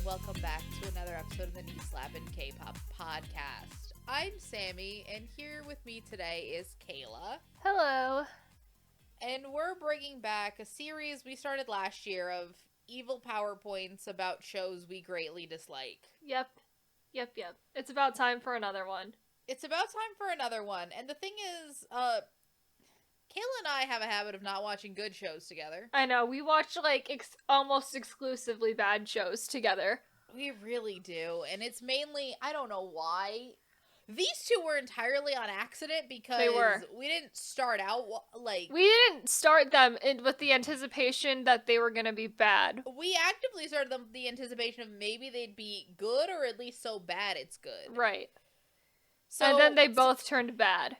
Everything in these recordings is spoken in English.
welcome back to another episode of the new Slappin Kpop podcast. I'm Sammi, and here with me today is Kayla. Hello. And we're bringing back a series we started last year of evil PowerPoints about shows we greatly dislike. Yep. It's about time for another one. And the thing is, Kayla and I have a habit of not watching good shows together. I know, we watch, almost exclusively bad shows together. We really do, and it's mainly, I don't know why. These two were entirely on accident because we didn't start out, We didn't start them with the anticipation that they were gonna be bad. We actively started them with the anticipation of maybe they'd be good, or at least so bad it's good. Right. So, and then they both turned bad.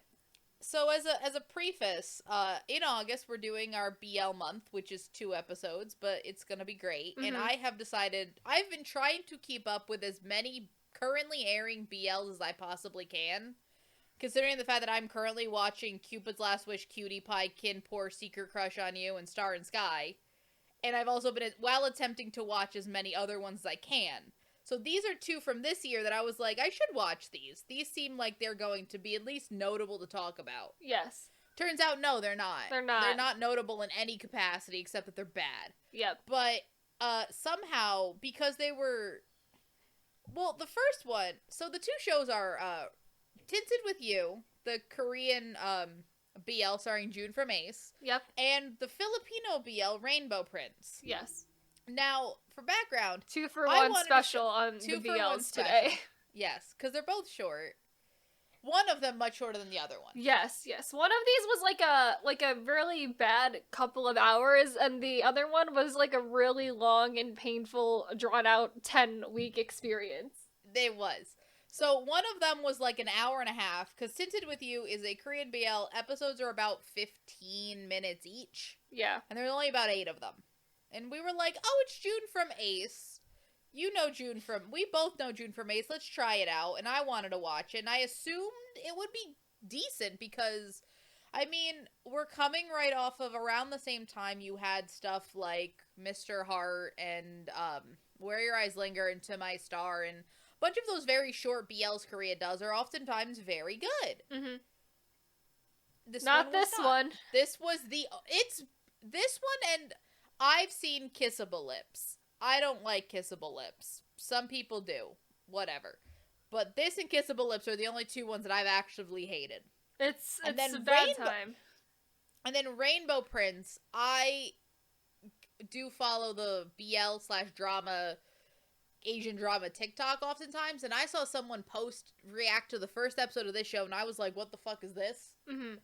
So as a preface, in August we're doing our BL month, which is 2 episodes, but it's gonna be great. And I have decided, I've been trying to keep up with as many currently airing BLs as I possibly can, considering the fact that I'm currently watching Cupid's Last Wish, Cutie Pie, Kin Poor, Secret Crush on You, and Star and Sky. And I've also been, while attempting to watch as many other ones as I can. So these are 2 from this year that I was like, I should watch these. These seem like they're going to be at least notable to talk about. Yes. Turns out, no, they're not. They're not. They're not notable in any capacity except that they're bad. Yep. But somehow, because they were... Well, the first one... So the 2 shows are Tinted with You, the Korean BL starring June from Ace. Yep. And the Filipino BL, Rainbow Prince. Yes. Now, for background... 2 for 1 special on the BLs today. Yes, because they're both short. One of them much shorter than the other one. Yes. One of these was like a really bad couple of hours, and the other one was like a really long and painful, drawn-out 10-week experience. It was. So one of them was like an hour and a half, because Tinted with You is a Korean BL. Episodes are about 15 minutes each. Yeah. And there's only about 8 of them. And we were like, oh, it's June from Ace. You know June from... We both know June from Ace. Let's try it out. And I wanted to watch it. And I assumed it would be decent because, I mean, we're coming right off of around the same time you had stuff like Mr. Heart and Where Your Eyes Linger and To My Star. And a bunch of those very short BLs Korea does are oftentimes very good. Mm-hmm. This Not this one. This was the... It's this one, and I've seen Kissable Lips. I don't like Kissable Lips. Some people do. Whatever. But this and Kissable Lips are the only 2 ones that I've actively hated. It's a bad time. And then Rainbow Prince, I do follow the BL/drama, Asian drama TikTok oftentimes, and I saw someone react to the first episode of this show, and I was like, what the fuck is this? Mm-hmm.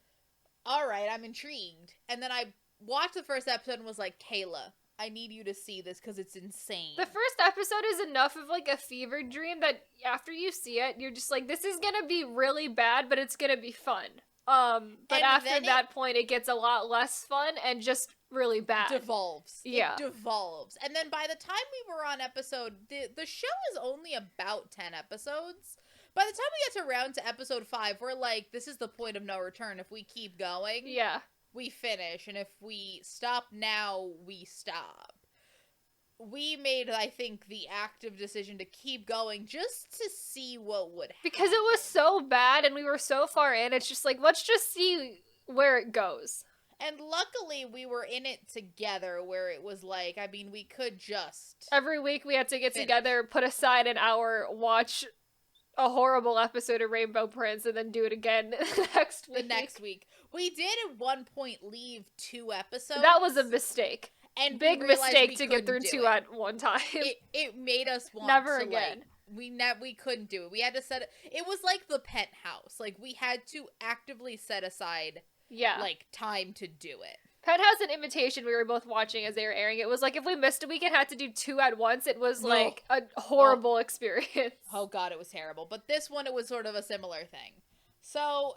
Alright, I'm intrigued. And then I watched the first episode and was like, Kayla, I need you to see this because it's insane. The first episode is enough of like a fever dream that after you see it, you're just like, this is gonna be really bad, but it's gonna be fun. But and after that point, it gets a lot less fun and just really bad. Devolves. Yeah. It devolves. And then by the time we were on episode... The show is only about 10 episodes. By the time we get to around to episode 5, we're like, this is the point of no return. If we keep going... Yeah. We finish, and if we stop now, we stop. We made, I think, the active decision to keep going just to see what would happen. Because it was so bad, and we were so far in, it's just like, let's just see where it goes. And luckily, we were in it together, where it was like, I mean, we could just... Every week we had to get together, put aside an hour, watch a horrible episode of Rainbow Prince, and then do it again the next week. We did at one point leave 2 episodes. That was a mistake. And big mistake to get through 2 at one time. It made us want never to, again. We couldn't do it. We had to set it. It was like the Penthouse. Like, we had to actively set aside, time to do it. Penthouse and Imitation we were both watching as they were airing. It was like if we missed a week and had to do 2 at once, it was like a horrible experience. Oh god, it was terrible. But this one, it was sort of a similar thing. So,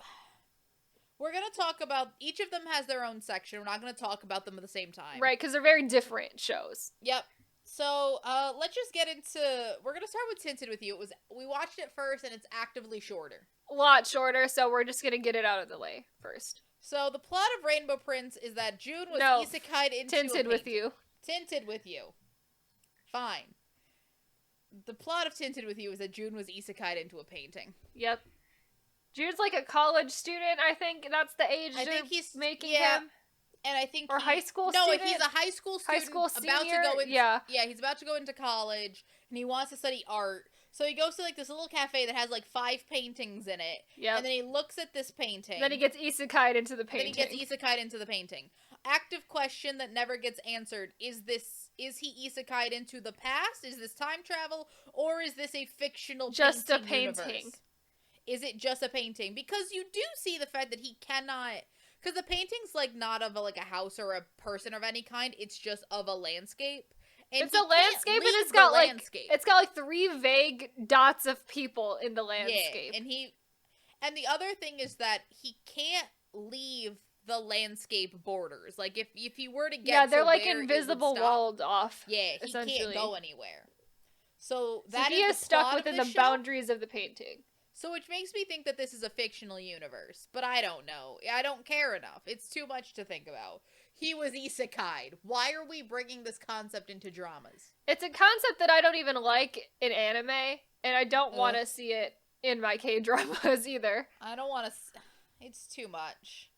we're going to talk about, each of them has their own section. We're not going to talk about them at the same time. Right, because they're very different shows. Yep. So, let's just get into, we're going to start with Tinted with You. We watched it first, and it's actively shorter. A lot shorter, so we're just going to get it out of the way first. So, the plot of Rainbow Prince is that June was isekai'd into Tinted with You. Tinted with You. Fine. the plot of Tinted with You is that June was isekai'd into a painting. Yep. June's like a college student, I think. That's the age I think he's making him. And I think high school student? No, he's a high school student. High school senior? About to go in, yeah, he's about to go into college, and he wants to study art. So he goes to, like, this little cafe that has, like, 5 paintings in it. Yeah. And then he looks at this painting. Then he gets isekai'd into the painting. Active question that never gets answered. Is he isekai'd into the past? Is this time travel? Or is this a fictional just a painting painting? Universe? Is it just a painting? Because you do see the fact that he cannot... Because the painting's, like, not of, a house or a person of any kind. It's just of a landscape. And it's a landscape, and it's got like 3 vague dots of people in the landscape. Yeah, and the other thing is that he can't leave the landscape borders. Like, if he were to get they're like invisible walled off. Yeah, he can't go anywhere. So he is stuck within the boundaries of the painting. So which makes me think that this is a fictional universe, but I don't know. I don't care enough. It's too much to think about. He was isekai'd. Why are we bringing this concept into dramas? It's a concept that I don't even like in anime, and I don't want to see it in my K-dramas either. I don't want to... It's too much.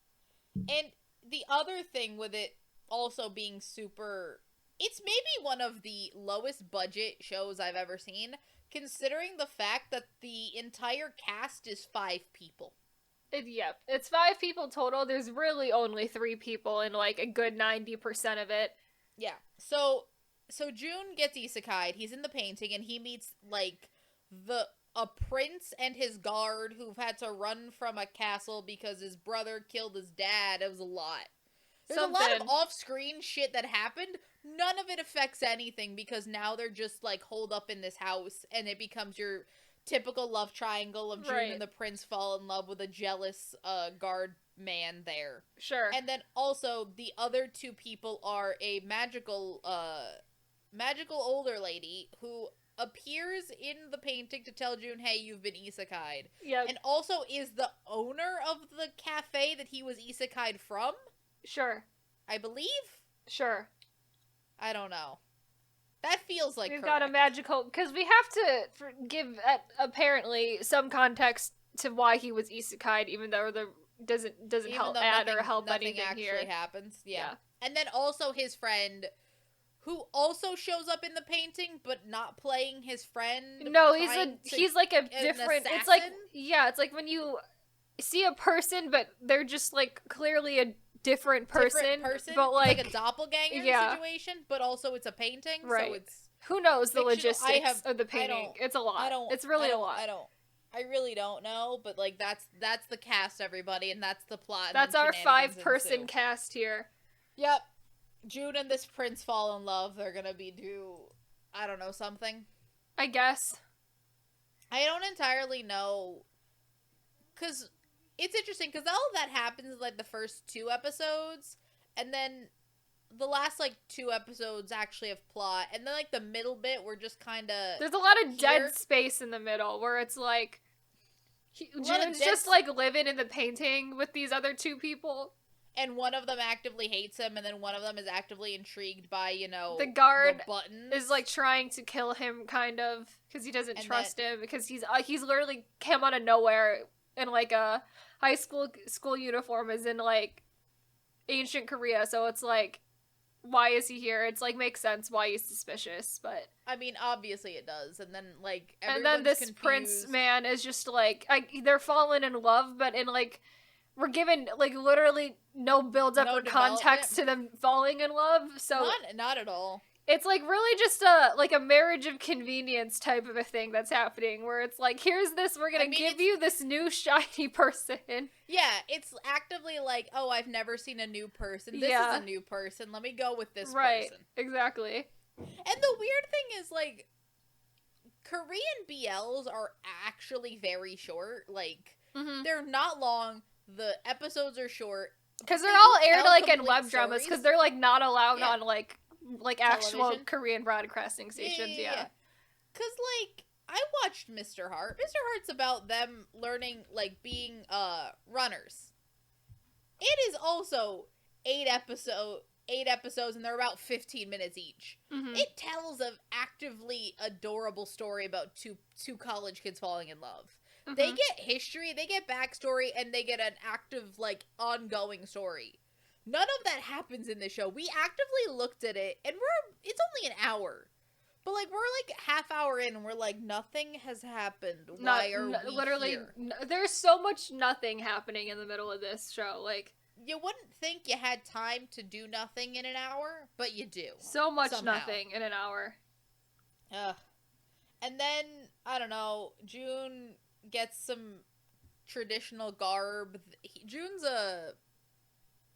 And the other thing with it also being super... It's maybe one of the lowest budget shows I've ever seen, considering the fact that the entire cast is 5 people. It's 5 people total. There's really only 3 people in, like, a good 90% of it. Yeah. So June gets isekai'd. He's in the painting, and he meets, like, a prince and his guard who've had to run from a castle because his brother killed his dad. It was a lot. There's a lot of off-screen shit that happened. None of it affects anything because now they're just, like, holed up in this house, and it becomes your typical love triangle of June and the prince fall in love with a jealous guard man there. Sure. And then also the other 2 people are a magical older lady who appears in the painting to tell June, hey, you've been isekai'd. Yep. And also is the owner of the cafe that he was isekai'd from. Sure. I believe? Sure. I don't know. That feels like we've correct. got a magical... Because we have to give, apparently, some context to why he was isekai'd, even though there doesn't help add or help anything actually here. Happens. Yeah. And then also his friend, who also shows up in the painting, but not playing his friend. No, he's like a different... It's like... Yeah, it's like when you see a person, but they're just, like, clearly a different person, but like a doppelganger situation, but also it's a painting, so it's who knows the logistics of the painting. It's a lot. It's really a lot. I really don't know, but like that's the cast, everybody, and that's the plot. That's our 5-person cast here. Yep. June and this prince fall in love. They're gonna I don't know, something. I guess. I don't entirely know, because it's interesting, because all of that happens in, like, the first 2 episodes, and then the last, like, 2 episodes actually have plot, and then, like, the middle bit, we're just kind of... There's a lot of dead space in the middle, where it's, like... June's just, like, living in the painting with these other 2 people. And one of them actively hates him, and then one of them is actively intrigued by, you know, the guard buttons. Is, like, trying to kill him, kind of, because he doesn't trust him, because he's literally came out of nowhere in, like, a high school uniform is in, like, ancient Korea, so it's like, why is he here? It's like, makes sense why he's suspicious, but I mean, obviously it does. And then, like, and then this confused. Prince man is just like, they're falling in love, but in, like, we're given, like, literally no build-up or context to them falling in love, so not at all. It's, like, really just a marriage of convenience type of a thing that's happening, where it's like, here's this, we're gonna give you this new shiny person. Yeah, it's actively like, oh, I've never seen a new person. This is a new person. Let me go with this person. Right, exactly. And the weird thing is, like, Korean BLs are actually very short. Like, they're not long. The episoes are short. Because they're all aired, like, in web dramas, because they're, like, not allowed on, like actual television. Korean broadcasting stations, yeah. Because, like, I watched Mr. Heart. Mr. Heart's about them learning, like, being, runners. It is also 8 episodes. 8 episodes, and they're about 15 minutes each. Mm-hmm. It tells an actively adorable story about two college kids falling in love. Mm-hmm. They get history, they get backstory, and they get an active, like, ongoing story. None of that happens in this show. We actively looked at it, and it's only an hour. But, like, we're, like, half hour in, and we're like, nothing has happened. Why are we literally, here? There's so much nothing happening in the middle of this show. Like, you wouldn't think you had time to do nothing in an hour, but you do. So much nothing in an hour. Ugh. And then, I don't know, June gets some traditional garb. June's a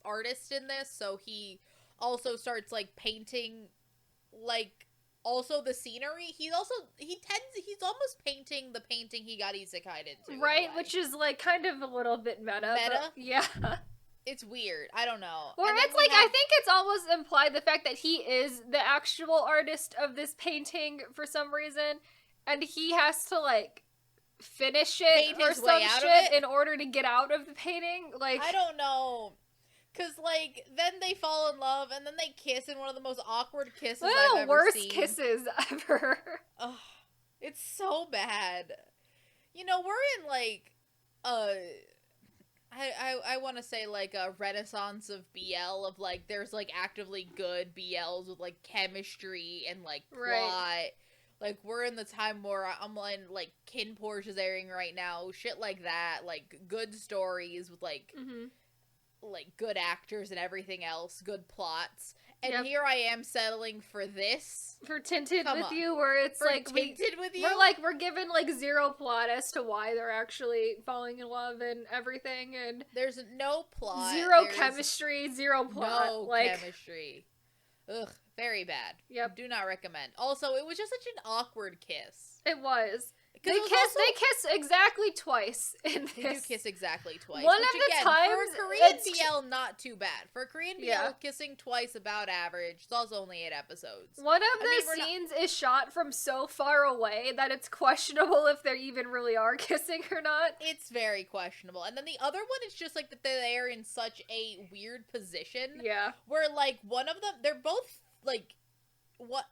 artist in this, so he also starts, like, painting, like, also the scenery. He's almost painting the painting he got isekai'd into. Right, which is, like, kind of a little bit meta. Yeah. It's weird. I don't know. Or it's like, I think it's almost implied the fact that he is the actual artist of this painting for some reason, and he has to, like, finish it or some shit in order to get out of the painting. Like, I don't know. Cause, like, then they fall in love, and then they kiss in one of the most awkward kisses I've ever seen. One of the worst kisses ever. Ugh, it's so bad. You know, we're in, like, I want to say, like, a renaissance of BL, of, like, there's, like, actively good BLs with, like, chemistry and, like, plot. Right. Like, we're in the time where I'm in, like, Kin Porsche is airing right now, shit like that, like, good stories with, like, like, good actors and everything else, good plots. And here I am settling for this. For Tinted with You, where it's for like Tinted with You? We're given, like, zero plot as to why they're actually falling in love and everything, and there's no plot. There's chemistry, zero plot. No chemistry. Ugh, very bad. Yep. Do not recommend. Also, it was just such an awkward kiss. It was. They kiss exactly twice in this. They do kiss exactly twice. One of the times, for a Korean BL, not too bad. For a Korean BL, kissing twice about average. It's also only 8 episodes. One of the scenes is shot from so far away that it's questionable if they even really are kissing or not. It's very questionable. And then the other one is just, like, that they're in such a weird position. Yeah. Where, like, one of them, they're both, like, what?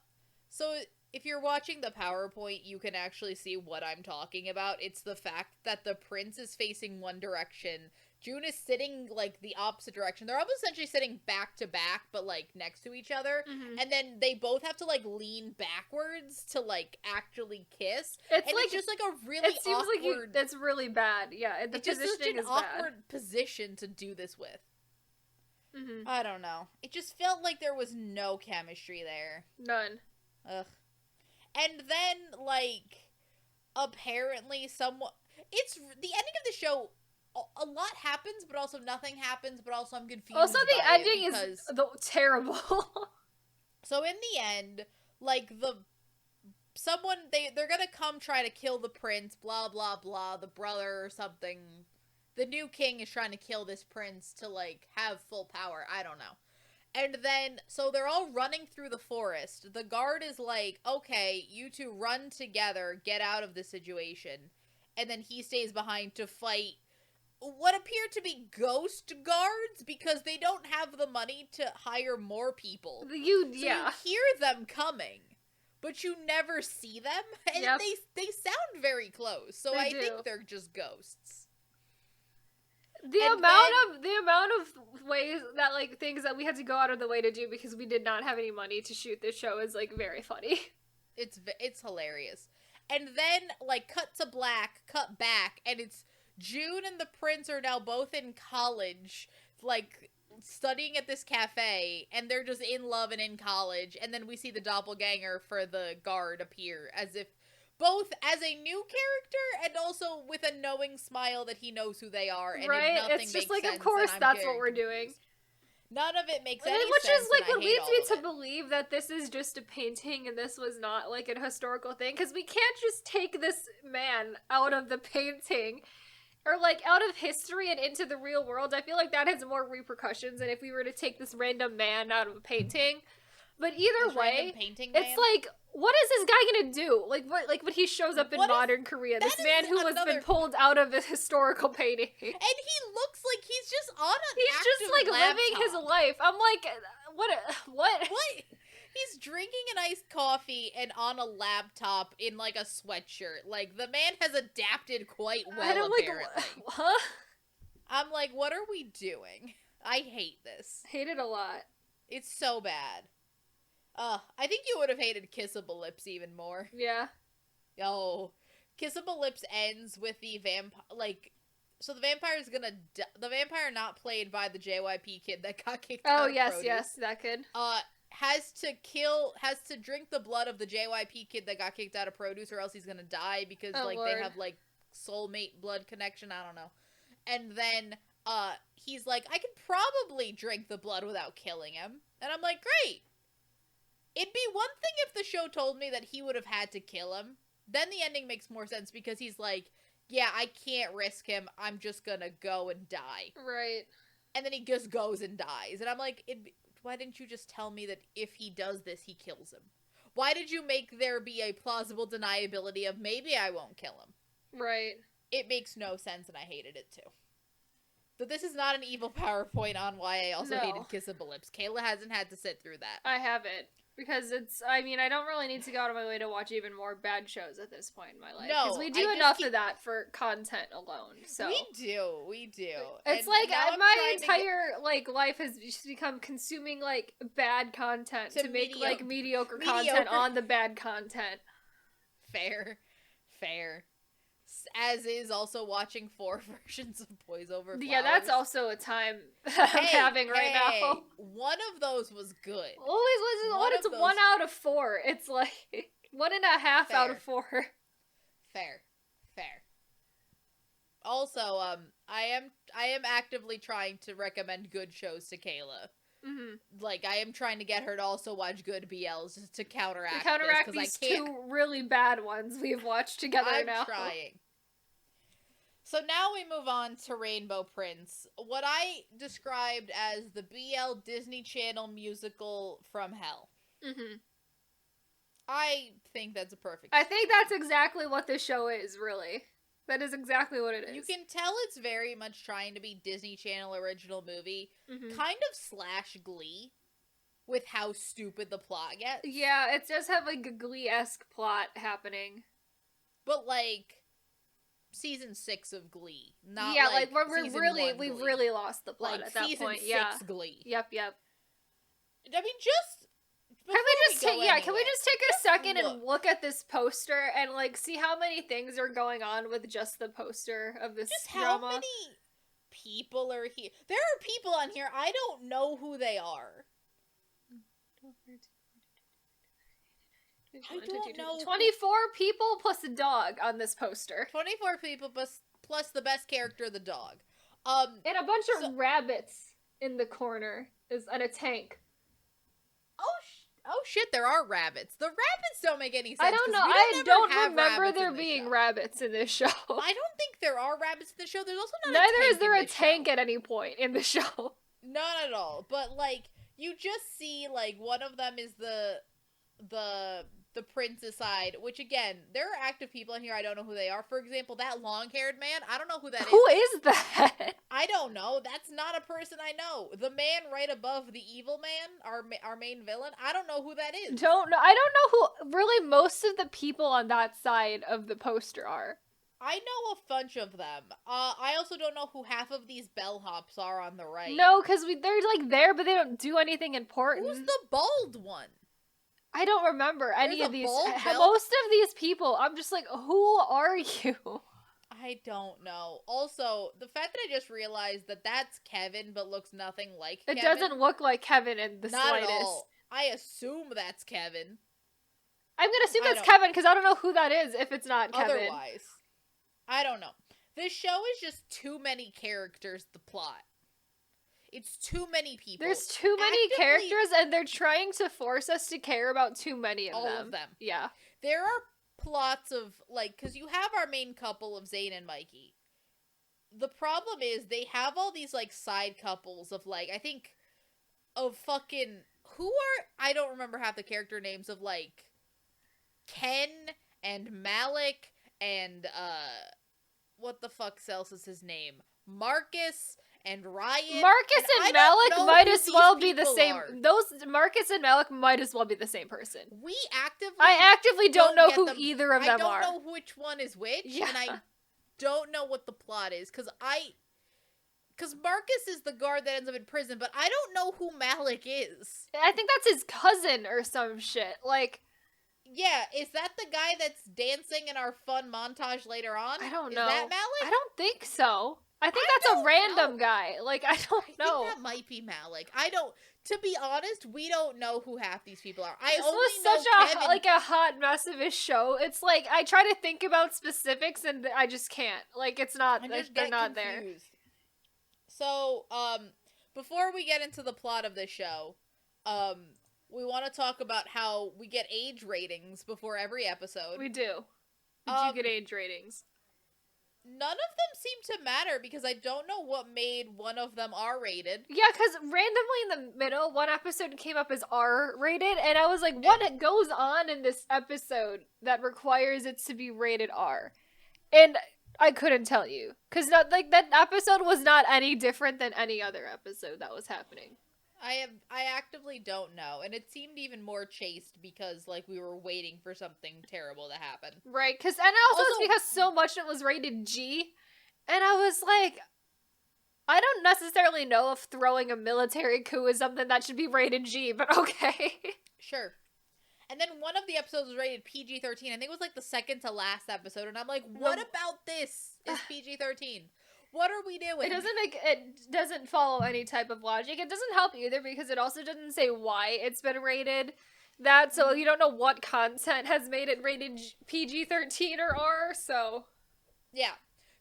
So if you're watching the PowerPoint, you can actually see what I'm talking about. It's the fact that the prince is facing one direction. June is sitting, like, the opposite direction. They're almost essentially sitting back to back, but, like, next to each other. Mm-hmm. And then they both have to, like, lean backwards to, like, actually kiss. It's just, like, a really awkward... It seems like that's really bad. Yeah, the positioning is bad. It's just an awkward position to do this with. Mm-hmm. I don't know. It just felt like there was no chemistry there. None. Ugh. And then, like, apparently someone... It's... The ending of the show, a lot happens, but also nothing happens, but also I'm confused. Also, the ending is terrible. So, in the end, like, they're gonna come try to kill the prince, blah, blah, blah, the brother or something. The new king is trying to kill this prince to, like, have full power. I don't know. And then, so they're all running through the forest. The guard is like, okay, you two run together, get out of this situation. And then he stays behind to fight what appear to be ghost guards because they don't have the money to hire more people. You hear them coming, but you never see them. And they sound very close, so I think they're just ghosts. The amount of ways that, like, things that we had to go out of the way to do because we did not have any money to shoot this show is, like, very funny. It's hilarious. And then, like, cut to black, cut back, and it's June and the prince are now both in college, like, studying at this cafe, and they're just in love and in college, and then we see the doppelganger for the guard appear, as if both as a new character and also with a knowing smile that he knows who they are. And right? It's just like, of course, that's what we're doing. None of it makes any sense. Which is, like, what leads me to believe that this is just a painting and this was not, like, a historical thing. Because we can't just take this man out of the painting or, like, out of history and into the real world. I feel like that has more repercussions than if we were to take this random man out of a painting. But either way, it's like, what is this guy gonna do? Like when he shows up in modern Korea, this man who has been pulled out of a historical painting, and he looks like he's just on an living his life. I'm like, What? He's drinking an iced coffee and on a laptop in, like, a sweatshirt. Like, the man has adapted quite well, apparently. Huh? I'm like, what are we doing? I hate this. Hate it a lot. It's so bad. I think you would have hated Kissable Lips even more. Yeah. Oh, Kissable Lips ends with the vampire, like, so the vampire is gonna the vampire not played by the JYP kid that got kicked out of produce, yes, that kid. Has to drink the blood of the JYP kid that got kicked out of produce, or else he's gonna die, because, Lord. they have, like, soulmate blood connection, I don't know. And then, he's like, I could probably drink the blood without killing him. And I'm like, great! It'd be one thing if the show told me that he would have had to kill him. Then the ending makes more sense, because he's like, yeah, I can't risk him, I'm just gonna go and die. Right. And then he just goes and dies. And I'm like, why didn't you just tell me that if he does this, he kills him? Why did you make there be a plausible deniability of maybe I won't kill him? Right. It makes no sense, and I hated it too. But this is not an evil PowerPoint on why I also hated Kissable Lips. Kayla hasn't had to sit through that. I haven't. Because I don't really need to go out of my way to watch even more bad shows at this point in my life. No, because we do enough of that for content alone. So we do. It's like my entire life has just become consuming like bad content to make like mediocre content on the bad content. Fair. As is also watching 4 versions of Boys Over Flowers. Yeah, that's also a time I'm having right now. One of those was good. Always listen. It's 1 out of 4. It's like 1.5 out of 4. Fair. Also, I am actively trying to recommend good shows to Kayla. Mm-hmm. Like, I am trying to get her to also watch good BLs to counteract these 2 really bad ones we've watched together now. I'm trying. So now we move on to Rainbow Prince, what I described as the BL Disney Channel musical from hell. Mm-hmm. I think that's a perfect I think that's exactly what this show is, really. That is exactly what it is. You can tell it's very much trying to be Disney Channel original movie, kind of / Glee, with how stupid the plot gets. Yeah, it does have like a Glee-esque plot happening. But like season 6 of Glee, not we've really lost the plot at that point. Season 6 Glee. Yep. I mean, just can we just take a second and look at this poster and like see how many things are going on with just the poster of this drama? How many people are here? There are people on here I don't know who they are. I don't know. 24 people plus a dog on this poster. 24 people plus the best character, the dog. And a bunch of rabbits in the corner and a tank. Oh shit, there are rabbits. The rabbits don't make any sense. I don't know. I don't remember there being rabbits in this show. I don't think there are rabbits in the show. There's also Neither is there a tank at any point in the show. Not at all. But like, you just see like one of them is the princess side, which again, there are active people in here. I don't know who they are. For example, that long-haired man, I don't know who that is. Who is that? I don't know. That's not a person I know. The man right above the evil man, our main villain, I don't know who that is. Don't know. I don't know who really most of the people on that side of the poster are. I know a bunch of them. I also don't know who half of these bellhops are on the right. No, because they're like there, but they don't do anything important. Who's the bald one? I don't remember any of these. Most of these people, I'm just like, who are you? I don't know. Also, the fact that I just realized that that's Kevin, but looks nothing like Kevin. It doesn't look like Kevin in the slightest. Not at all. I assume that's Kevin. I'm gonna assume that's Kevin, because I don't know who that is if it's not Kevin. Otherwise. I don't know. This show is just too many characters, the plot. It's too many people. There's too many characters, and they're trying to force us to care about too many of them. All of them. Yeah. There are plots of, like, because you have our main couple of Zayn and Mikey. The problem is they have all these, like, side couples of, like, I think, of fucking, I don't remember half the character names of, like, Ken and Malik and, what the fuck else is his name? Marcus and Ryan. Marcus and Malik might as well be the same. Marcus and Malik might as well be the same person. I actively don't know who either of them are. I don't know which one is which, and I don't know what the plot is, because Marcus is the guard that ends up in prison, but I don't know who Malik is. I think that's his cousin or some shit. Like, yeah, is that the guy that's dancing in our fun montage later on? I don't know. Is that Malik? I don't think so. I think that's a random guy. Like, I don't know. I think that might be Malik. To be honest, we don't know who half these people are. This was such a hot mess of a show. It's like, I try to think about specifics and I just can't. Like, it's not, they're not there. So, before we get into the plot of this show, we want to talk about how we get age ratings before every episode. We do. Did you get age ratings? None of them seem to matter, because I don't know what made one of them R-rated. Yeah, because randomly in the middle, one episode came up as R-rated, and I was like, what goes on in this episode that requires it to be rated R? And I couldn't tell you, because that episode was not any different than any other episode that was happening. I actively don't know, and it seemed even more chaste because, like, we were waiting for something terrible to happen. Right, and also it's because so much of it was rated G, and I was like, I don't necessarily know if throwing a military coup is something that should be rated G, but okay. Sure. And then one of the episodes was rated PG-13. I think it was, like, the second to last episode, and I'm like, what about this is PG-13? What are we doing? It doesn't follow any type of logic. It doesn't help either, because it also doesn't say why it's been rated that, so you don't know what content has made it rated PG-13 or R, so. Yeah.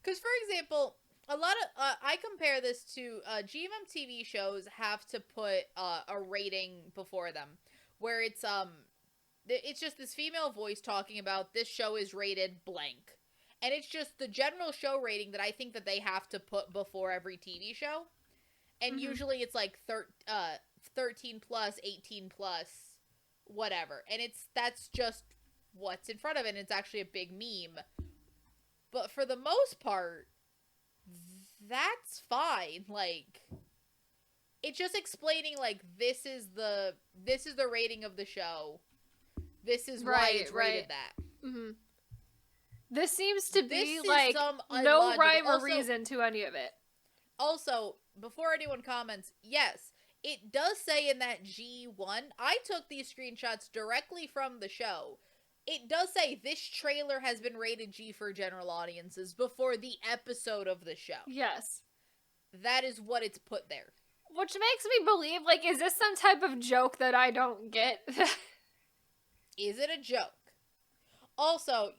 Because, for example, a lot of, I compare this to, GMM TV shows have to put, a rating before them, where it's just this female voice talking about this show is rated blank. And it's just the general show rating that I think that they have to put before every TV show. And usually it's like 13 plus, 18 plus, whatever. And that's just what's in front of it. And it's actually a big meme. But for the most part, that's fine. Like, it's just explaining, like, this is the rating of the show. This is why it's rated that. Mm-hmm. This seems to be, like, no rhyme or reason to any of it. Also, before anyone comments, yes, it does say in that G1, I took these screenshots directly from the show. It does say this trailer has been rated G for general audiences before the episode of the show. Yes. That is what it's put there. Which makes me believe, like, is this some type of joke that I don't get? Is it a joke? Also,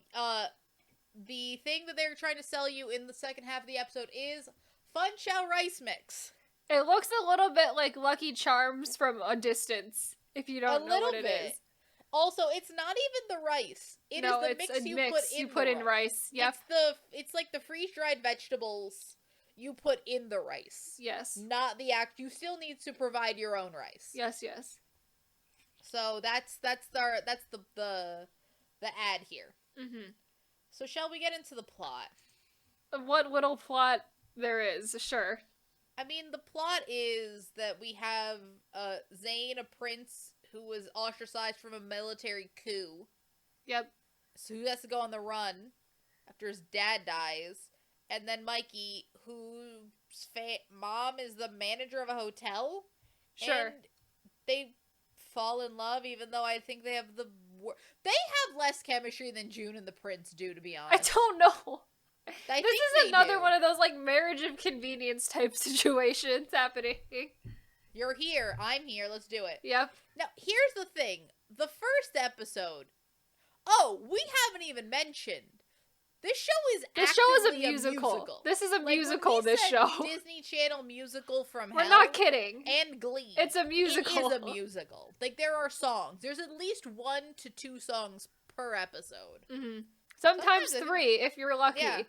the thing that they're trying to sell you in the second half of the episode is Fun Chow rice mix. It looks a little bit like Lucky Charms from a distance, if you don't know what it is. Also, it's not even the rice. It is the mix you put in rice. Yep. It's like the freeze-dried vegetables you put in the rice. Yes. Not the you still need to provide your own rice. Yes, yes. So that's the ad here. Mm-hmm. So shall we get into the plot? What little plot there is, sure. I mean, the plot is that we have Zayn, a prince who was ostracized from a military coup. Yep. So he has to go on the run after his dad dies. And then Mikey, whose mom is the manager of a hotel. Sure. And they fall in love, even though I think they have they have less chemistry than June and the prince do, to be honest. I don't know. This is another one of those, like, marriage of convenience type situations happening. You're here, I'm here, let's do it. Yep. Now, here's the thing. The first episode, we haven't even mentioned, this show is a musical. This is a musical, this show. Disney Channel musical from We're hell. not kidding. And Glee. It's a musical. It is a musical. Like, there are songs. There's at least 1 to 2 songs per episode. Mm-hmm. Sometimes 3, if you're lucky. Yeah.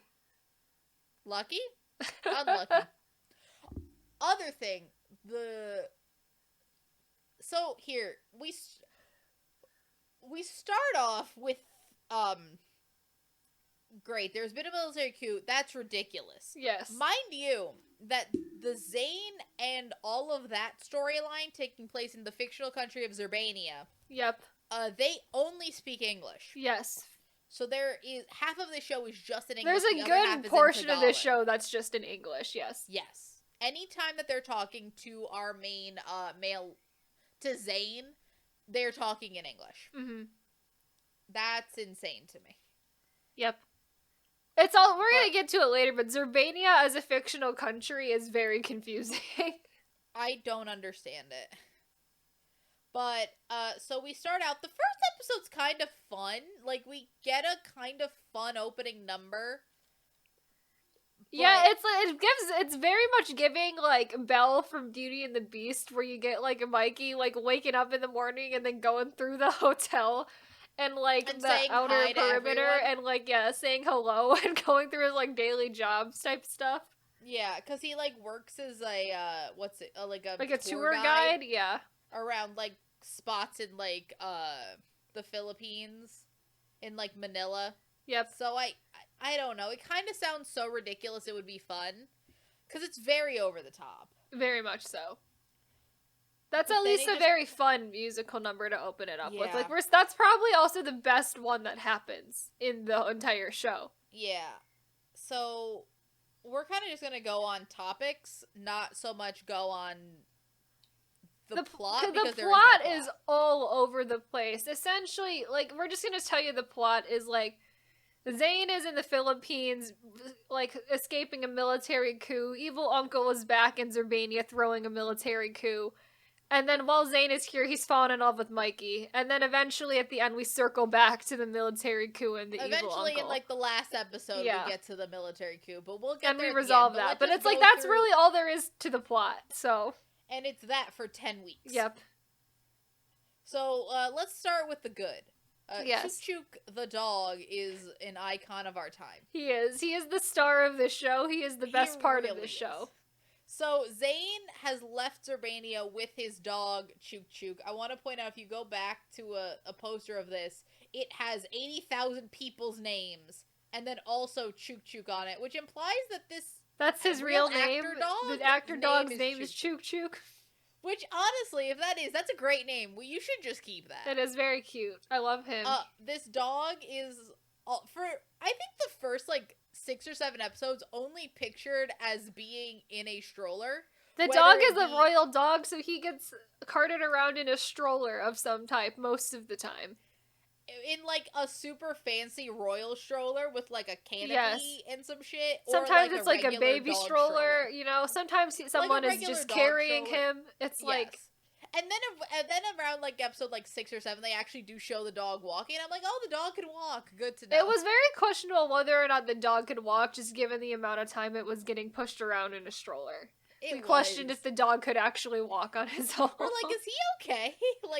Lucky? Unlucky. Other thing, so here, we start off with, great, there's been a military coup. That's ridiculous. Yes. Mind you, that the Zayn and all of that storyline taking place in the fictional country of Zerbania. Yep. They only speak English. Yes. So there is half of the show is just in English. There's a good portion of the show that's just in English. Yes. Yes. Anytime that they're talking to our main male, to Zayn, they're talking in English. Mm-hmm. That's insane to me. Yep. It's all we're gonna get to it later, but Zerbania as a fictional country is very confusing. I don't understand it. But so we start out. The first episode's kind of fun. Like we get a kind of fun opening number. Yeah, it's very much giving like Belle from Beauty and the Beast, where you get like a Mikey like waking up in the morning and then going through the hotel. And, like, and the outer perimeter, and, like, yeah, saying hello and going through his, like, daily jobs type stuff. Yeah, because he, like, works as a, like a tour guide? Yeah. Around, like, spots in, like, the Philippines, in, like, Manila. Yep. So, I don't know. It kind of sounds so ridiculous it would be fun, because it's very over the top. Very much so. That's at least a very fun musical number to open it up with. Like, that's probably also the best one that happens in the entire show. Yeah. So, we're kind of just going to go on topics, not so much go on the plot. Because the plot is all over the place. Essentially, like, we're just going to tell you the plot is, like, Zayn is in the Philippines, like, escaping a military coup. Evil uncle is back in Zerbania throwing a military coup. And then while Zayn is here, he's fallen in love with Mikey. And then eventually at the end, we circle back to the military coup and the evil uncle. Eventually, in like the last episode, we get to the military coup. But we'll get and there we resolve that. But it's like, that's really all there is to the plot, so. And it's that for 10 weeks. Yep. So, let's start with the good. Yes. Chook the dog is an icon of our time. He is. He is the star of the show. He is the best part of the show. So, Zayn has left Zerbania with his dog, Chook. I want to point out, if you go back to a poster of this, it has 80,000 people's names, and then also Chook on it, which implies that this... That's his real name? The actor dog's name is Chook. Which, honestly, if that's a great name. Well, you should just keep that. It is very cute. I love him. This dog is, for, I think the first, 6 or 7 episodes only pictured as being in a stroller. The dog is a royal dog, so he gets carted around in a stroller of some type most of the time. In a super fancy royal stroller with a canopy and some shit. Sometimes it's a baby stroller, you know. Sometimes someone is just carrying him. It's And then around episode 6 or 7, they actually do show the dog walking. I'm like, oh, the dog can walk. Good to know. It was very questionable whether or not the dog could walk, just given the amount of time it was getting pushed around in a stroller. We questioned if the dog could actually walk on his own. We're like, is he okay?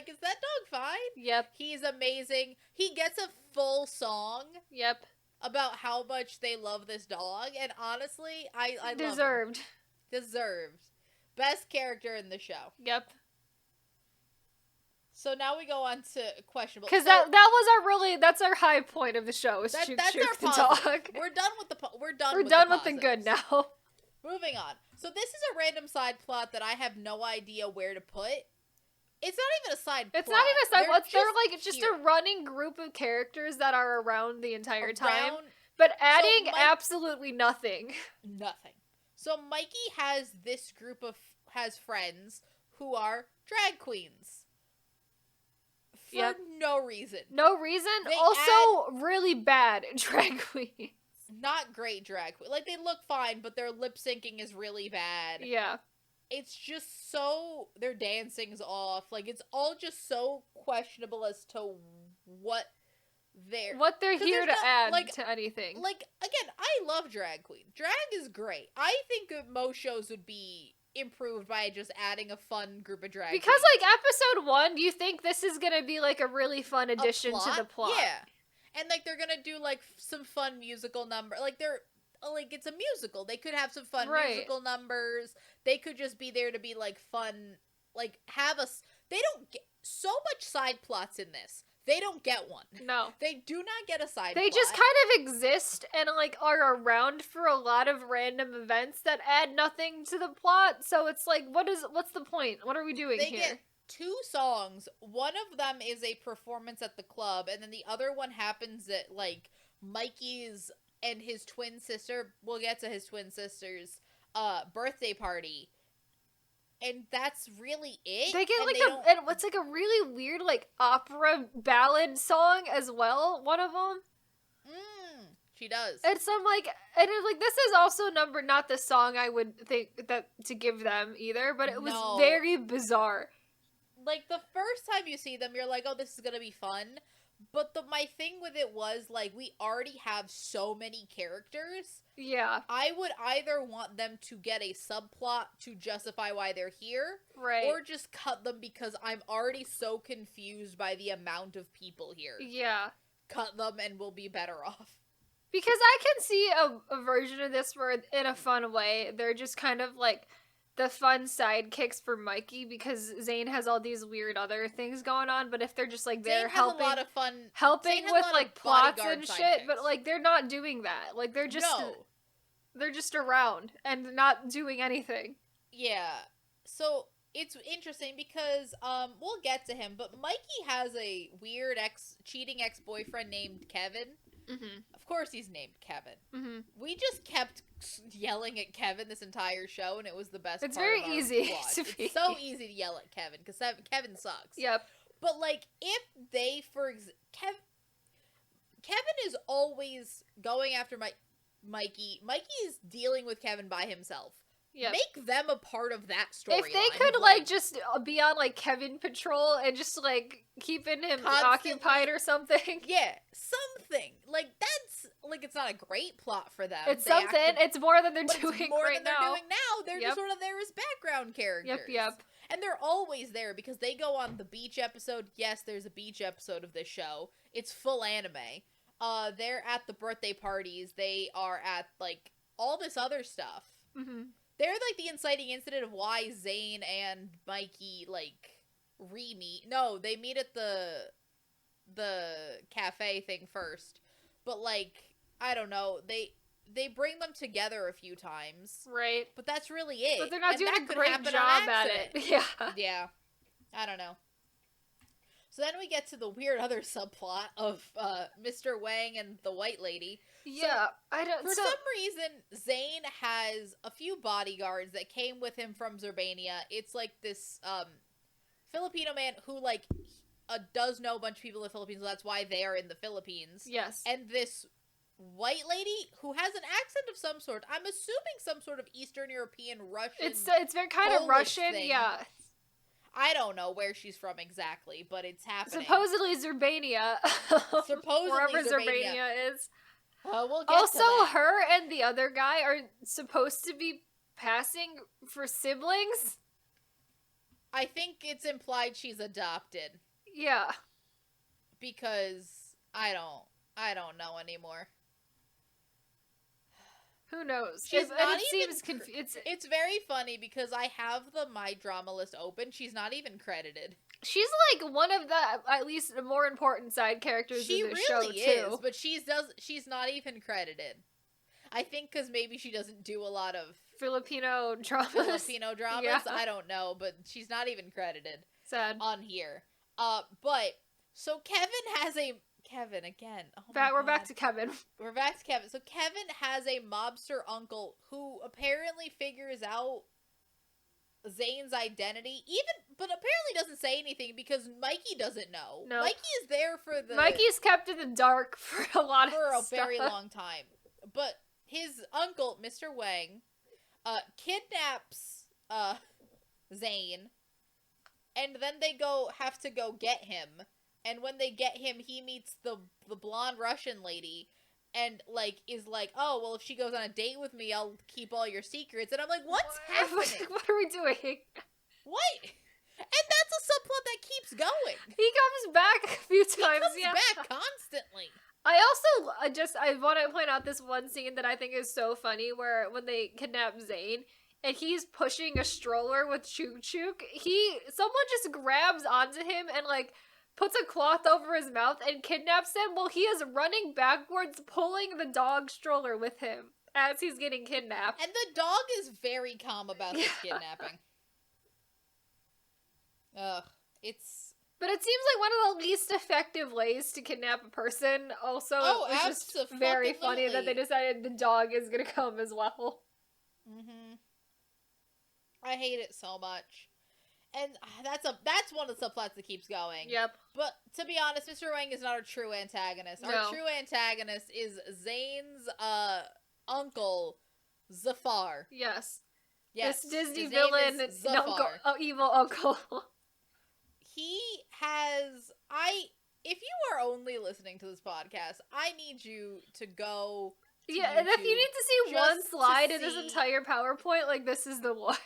Is that dog fine? Yep. He's amazing. He gets a full song. Yep. About how much they love this dog, and honestly, I Deserved. Love him. Deserved. Best character in the show. Yep. So now we go on to questionable. Because that's our high point of the show is Chook the dog. We're done with the good now. Moving on. So this is a random side plot that I have no idea where to put. It's not even a side plot. It's not even a side plot. They're just a running group of characters that are around the entire time, but adding absolutely nothing. Nothing. So Mikey has this group has friends who are drag queens. For no reason. No reason? Also, really bad drag queens. Not great drag queens. They look fine, but their lip syncing is really bad. Yeah. It's just so... Their dancing's off. It's all just so questionable as to what they're here to add to anything. Again, I love drag queen. Drag is great. I think most shows would be improved by just adding a fun group of drag because queens. Episode 1, do you think this is gonna be a really fun addition to the plot? Yeah. And they're gonna do some fun musical number. It's a musical. They could have some fun musical numbers. They could just be there to be fun. They don't get so much side plots in this. They don't get one. No. They do not get a side They plot. just kind of exist and, like, are around for a lot of random events that add nothing to the plot, so it's like, what's the point? What are we doing here? They get 2 songs. One of them is a performance at the club, and then the other one happens at, like, Mikey's and his twin sister, we'll get to his twin sister's, birthday party. And that's really it. They get, and what's, like, a really weird, like, opera ballad song as well, one of them. She does. And so I'm like, and it's like, this is also not the song I would think that to give them either, but it was very bizarre. Like, the first time you see them, you're like, oh, this is gonna be fun. But my thing with it was, like, we already have so many characters. Yeah. I would either want them to get a subplot to justify why they're here. Right. Or just cut them because I'm already so confused by the amount of people here. Yeah. Cut them and we'll be better off. Because I can see a version of this where, in a fun way, they're just kind of, like, the fun sidekicks for Mikey, because Zayn has all these weird other things going on, but if they're just, like, they're helping, a lot of fun. Helping with, like, plots and shit, but, like, they're not doing that. Like, they're just around and not doing anything. Yeah. So, it's interesting because, we'll get to him, but Mikey has a weird cheating ex-boyfriend named Kevin. Mm-hmm. Of course he's named Kevin. Mm-hmm. We just kept yelling at Kevin this entire show, and it was the best It's part very of our easy watch. to be. It's so easy to yell at Kevin, because Kevin sucks. Yep. But, like, if they, Kevin is always going after Mikey. Mikey is dealing with Kevin by himself. Yep. Make them a part of that story. If they could, like, just be on, like, Kevin patrol and just, like, keeping him occupied or something. Yeah, something. Like, that's, like, it's not a great plot for them. It's something. It's more than they're doing it's more right than they're now. doing now. They're just sort of there as background characters. Yep. And they're always there because they go on the beach episode. Yes, there's a beach episode of this show. It's full anime. They're at the birthday parties. They are at, like, all this other stuff. Mm-hmm. They're, like, the inciting incident of why Zayn and Mikey, like, re-meet. No, they meet at the cafe thing first. But, like, I don't know. They bring them together a few times. Right. But that's really it. But they're not doing a great job at it. Yeah. Yeah. I don't know. So then we get to the weird other subplot of Mr. Wang and the white lady. Yeah, For some reason, Zayn has a few bodyguards that came with him from Zerbania. It's like this Filipino man who, like, does know a bunch of people in the Philippines, so that's why they are in the Philippines. Yes. And this white lady who has an accent of some sort. I'm assuming some sort of Eastern European Russian. It's very kind of Russian, thing. Yeah. I don't know where she's from exactly, but it's happening. Supposedly Zerbania. Wherever Zerbania is. We'll get also, to that. her and the other guy are supposed to be passing for siblings. I think it's implied she's adopted. Yeah. Because I don't know anymore. Who knows? It's very funny because I have the My Drama list open. She's not even credited. She's like one of the at least more important side characters in the show too. She really is, but she's not even credited. I think because maybe she doesn't do a lot of Filipino dramas. Yeah. I don't know, but she's not even credited. Sad on here. But so Kevin again. Oh we're back to Kevin. We're back to Kevin. So Kevin has a mobster uncle who apparently figures out Zayn's identity, but apparently doesn't say anything because Mikey doesn't know. No. Mikey is there Mikey's kept in the dark for a very long time. But his uncle, Mr. Wang, kidnaps Zayn, and then they have to go get him. And when they get him, he meets the blonde Russian lady, and is like, oh, well, if she goes on a date with me, I'll keep all your secrets. And I'm like, what's happening? What are we doing? What? And that's a subplot that keeps going. He comes back a few times. He comes back constantly. I also I want to point out this one scene that I think is so funny, where when they kidnap Zayn and he's pushing a stroller with Chook Chook, someone just grabs onto him and puts a cloth over his mouth, and kidnaps him while he is running backwards, pulling the dog stroller with him as he's getting kidnapped. And the dog is very calm about this kidnapping. Ugh, it's... But it seems like one of the least effective ways to kidnap a person. Also, it was just very funny that they decided the dog is gonna come as well. Mm-hmm. I hate it so much. And that's one of the subplots that keeps going. Yep. But to be honest, Mr. Wang is not our true antagonist. No. Our true antagonist is Zane's uncle, Zafar. Yes. Yes. This Disney villain, evil uncle. He has... If you are only listening to this podcast, I need you to go... Yeah, and if you need to see one slide in this entire PowerPoint, like, this is the one.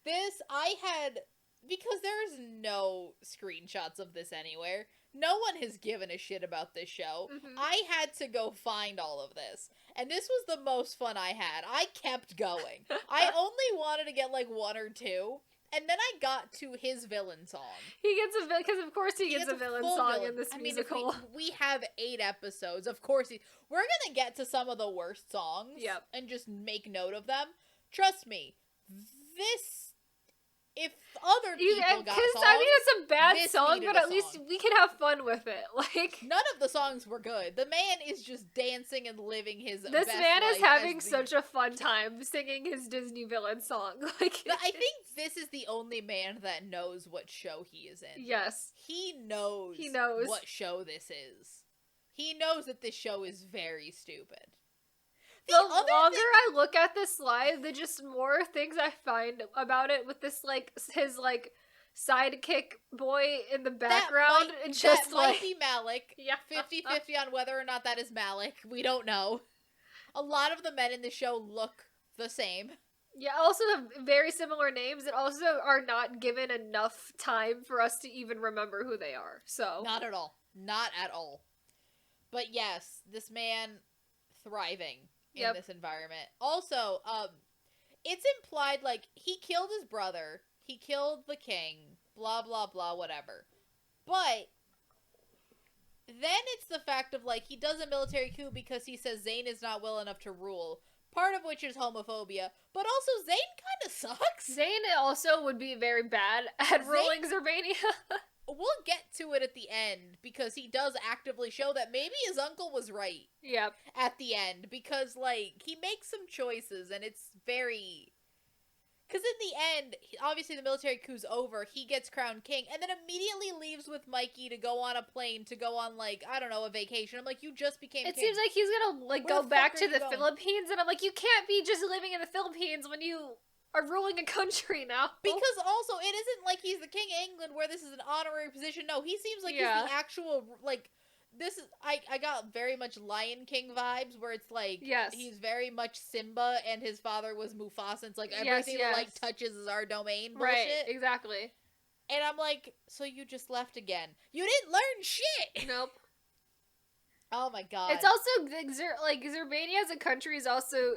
Because there's no screenshots of this anywhere. No one has given a shit about this show. Mm-hmm. I had to go find all of this. And this was the most fun I had. I kept going. I only wanted to get, like, one or two. And then I got to his villain song. Because of course he gets a villain song in this musical. We have 8 episodes. Of course, we're gonna get to some of the worst songs. Yep. And just make note of them. Trust me, if other people got songs, I mean, it's a bad song, but at least we can have fun with it. Like, none of the songs were good. The man is just dancing and living his best life. This man is having such a fun time singing his Disney villain song. Like, I think this is the only man that knows what show he is in. Yes. He knows what show this is. He knows that this show is very stupid. The longer I look at this slide, the just more things I find about it with this, like, his, like, sidekick boy in the background. That might be Malik. Yeah. 50-50 on whether or not that is Malik. We don't know. A lot of the men in the show look the same. Yeah, also have very similar names and also are not given enough time for us to even remember who they are. So not at all. Not at all. But yes, this man thriving in this environment. Also, it's implied, like, he killed his brother, he killed the king, blah, blah, blah, whatever. But then it's the fact of, like, he does a military coup because he says Zane is not well enough to rule, part of which is homophobia, but also Zane kind of sucks. Zane also would be very bad at ruling Zerbania. We'll get to it at the end, because he does actively show that maybe his uncle was right. Yep. At the end, because, like, he makes some choices, and it's very... Because in the end, obviously the military coup's over, he gets crowned king, and then immediately leaves with Mikey to go on a plane, to go on, like, I don't know, a vacation. I'm like, you just became king. It seems like he's gonna, like, go back to the Philippines, and I'm like, you can't be just living in the Philippines when you... are ruling a country now. Because also, it isn't like he's the king of England where this is an honorary position. No, he seems like he's the actual, like, this is, I got very much Lion King vibes where it's like, he's very much Simba and his father was Mufasa. It's like everything that, like, touches is our domain bullshit. Right, exactly. And I'm like, so you just left again. You didn't learn shit! Nope. Oh my god. It's also, like, Zerbania as a country is also,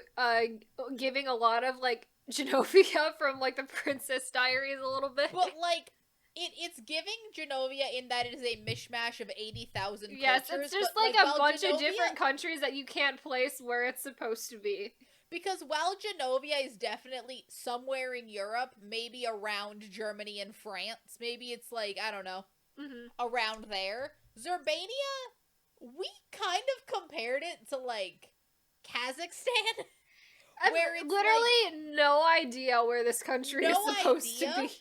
giving a lot of, like, Genovia from, like, the Princess Diaries a little bit. But, like, it's giving Genovia in that it is a mishmash of 80,000 cultures. Yes, it's just, like, a bunch of different countries that you can't place where it's supposed to be. Because while Genovia is definitely somewhere in Europe, maybe around Germany and France, maybe it's, like, I don't know, around there, Zerbania, we kind of compared it to, like, Kazakhstan. I've literally no idea where this country is supposed to be.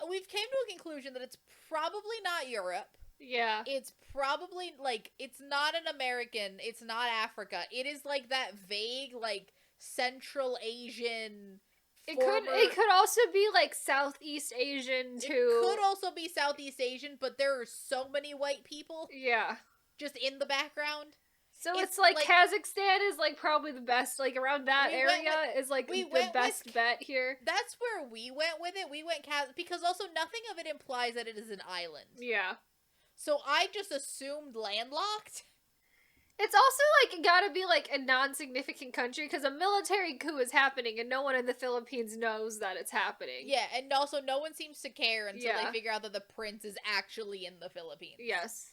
We've came to a conclusion that it's probably not Europe. Yeah. It's probably, like, it's not an American, it's not Africa. It is, like, that vague, like, Central Asian... It could also be, like, Southeast Asian, too. It could also be Southeast Asian, but there are so many white people. Yeah. Just in the background. So it's like Kazakhstan is, like, probably the best, like, around that area is, like, the best bet here. That's where we went with it. We went because also nothing of it implies that it is an island. Yeah. So I just assumed landlocked. It's also, like, gotta be, like, a non-significant country, because a military coup is happening, and no one in the Philippines knows that it's happening. Yeah, and also no one seems to care until they figure out that the prince is actually in the Philippines. Yes.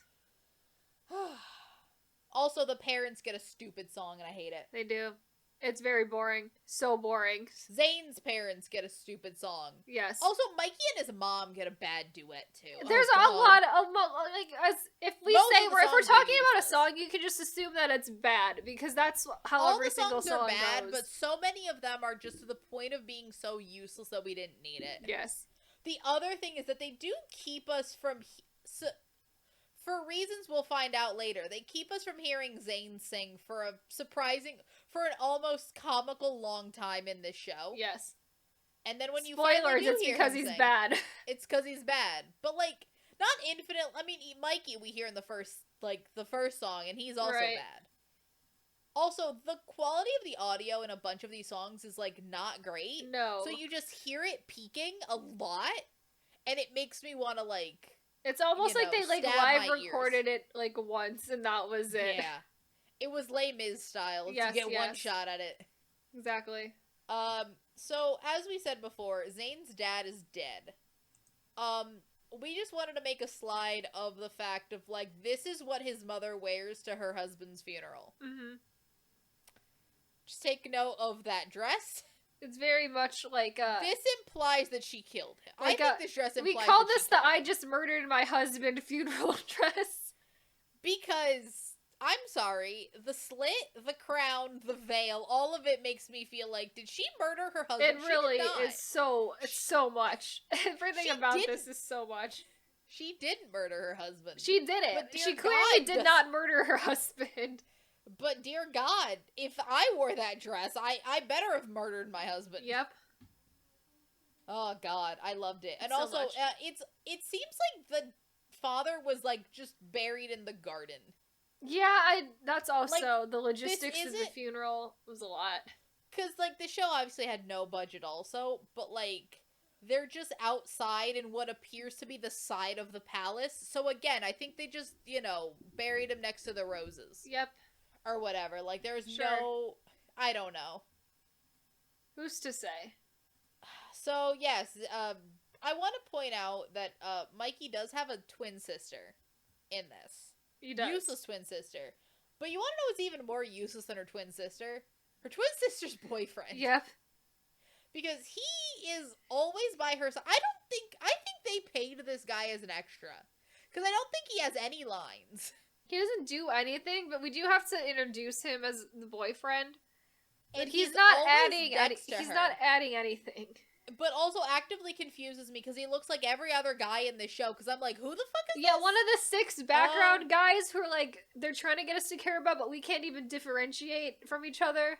Also, the parents get a stupid song, and I hate it. They do. It's very boring. So boring. Zayn's parents get a stupid song. Yes. Also, Mikey and his mom get a bad duet, too. There's a lot of, like, if we're talking about a song, you can just assume that it's bad, because that's how every single song are bad, goes. But so many of them are just to the point of being so useless that we didn't need it. Yes. The other thing is that they do keep us from... for reasons we'll find out later, they keep us from hearing Zayn sing for an almost comical long time in this show. Yes. And then when Spoilers, you finally do it's hear because him he's sing, bad. It's because he's bad. But, like, not infinite. I mean, Mikey we hear in the first song, and he's also bad. Also, the quality of the audio in a bunch of these songs is, like, not great. No. So you just hear it peaking a lot, and it makes me want to, like... It's almost like they, like, live recorded it, like, once, and that was it. Yeah. It was Les Mis style to get one shot at it. Exactly. So, as we said before, Zayn's dad is dead. We just wanted to make a slide of the fact of, like, this is what his mother wears to her husband's funeral. Mm-hmm. Just take note of that dress. It's very much like, this implies that she killed him. Like I think this dress implies we call this the I just murdered my husband funeral dress. Because, I'm sorry, the slit, the crown, the veil, all of it makes me feel like, did she murder her husband? It really is it's so much. Everything about this is so much. She didn't murder her husband. She didn't. But she clearly did not murder her husband. But dear God, if I wore that dress, I better have murdered my husband. Yep. Oh God, I loved it. And so also, it seems like the father was like just buried in the garden. Yeah, that's also like, the logistics of the funeral was a lot. Cause like the show obviously had no budget also, but like they're just outside in what appears to be the side of the palace. So again, I think they just, buried him next to the roses. Yep. Or whatever. Like, there's no... I don't know. Who's to say? So, yes, I want to point out that Mikey does have a twin sister in this. He does. Useless twin sister. But you want to know what's even more useless than her twin sister? Her twin sister's boyfriend. Yep. Because he is always by her side. I think they paid this guy as an extra. Because I don't think he has any lines. He doesn't do anything, but we do have to introduce him as the boyfriend. And he's not adding anything. But also actively confuses me because he looks like every other guy in this show. Because I'm like, who the fuck is this? Yeah, one of the 6 background guys who are like, they're trying to get us to care about, but we can't even differentiate from each other.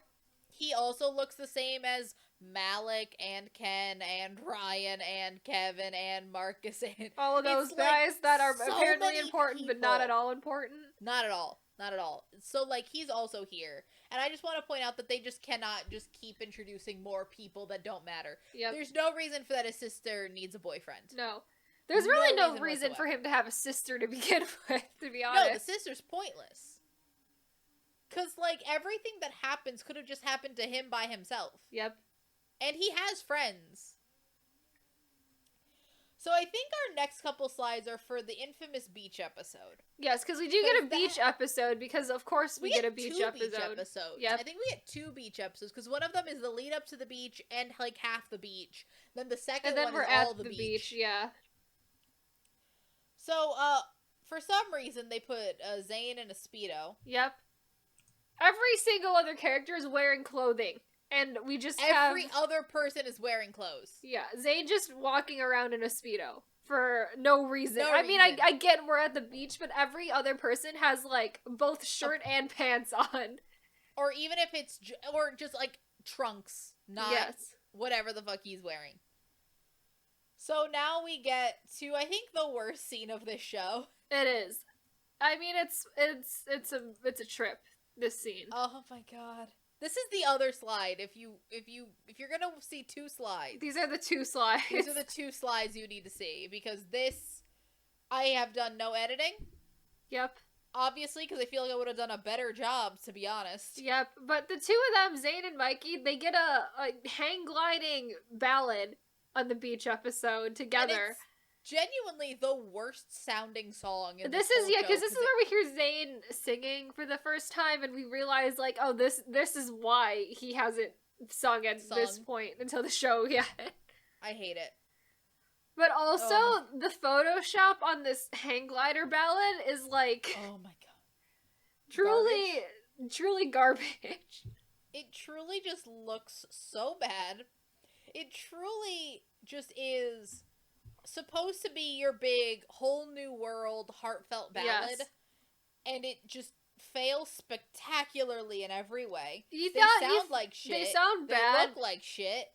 He also looks the same as Malik and Ken and Ryan and Kevin and Marcus and all of those guys that are apparently important but not at all important. Not at all. Not at all. So like he's also here. And I just want to point out that they just cannot just keep introducing more people that don't matter. Yep. There's no reason for that his sister needs a boyfriend. No. There's really no reason for him to have a sister to begin with, to be honest. No, the sister's pointless. Because like everything that happens could have just happened to him by himself. Yep. And he has friends. So I think our next couple slides are for the infamous beach episode. Yes, because we do get a beach episode, because of course we get a beach episode. Yep. I think we get 2 beach episodes, because one of them is the lead up to the beach and like half the beach. Then the second one is all the beach. Yeah. So, for some reason they put Zayn in a Speedo. Yep. Every single other character is wearing clothing. And we just every other person is wearing clothes. Yeah, Zayn just walking around in a Speedo for no reason. I mean, I get we're at the beach, but every other person has, like, both shirt and pants on. Or even if it's, or just, like, trunks, not whatever the fuck he's wearing. So now we get to, I think, the worst scene of this show. It is. I mean, it's a trip, this scene. Oh my god. This is the other slide. If you're gonna see 2 slides, these are the 2 slides. These are the 2 slides you need to see, because this I have done no editing. Yep. obviously, because I feel like I would have done a better job, to be honest. Yep, but the two of them, Zayn and Mikey, they get a hang gliding ballad on the beach episode together. Genuinely the worst sounding song in this is because this is where we hear Zayn singing for the first time, and we realize like, oh, this is why he hasn't sung at this point until the show yet. I hate it. But also the Photoshop on this hang glider ballad is like, oh my god, truly garbage. It truly just looks so bad. It truly just is supposed to be your big whole new world heartfelt ballad, and it just fails spectacularly in every way. They sound like shit. They sound bad. They look like shit.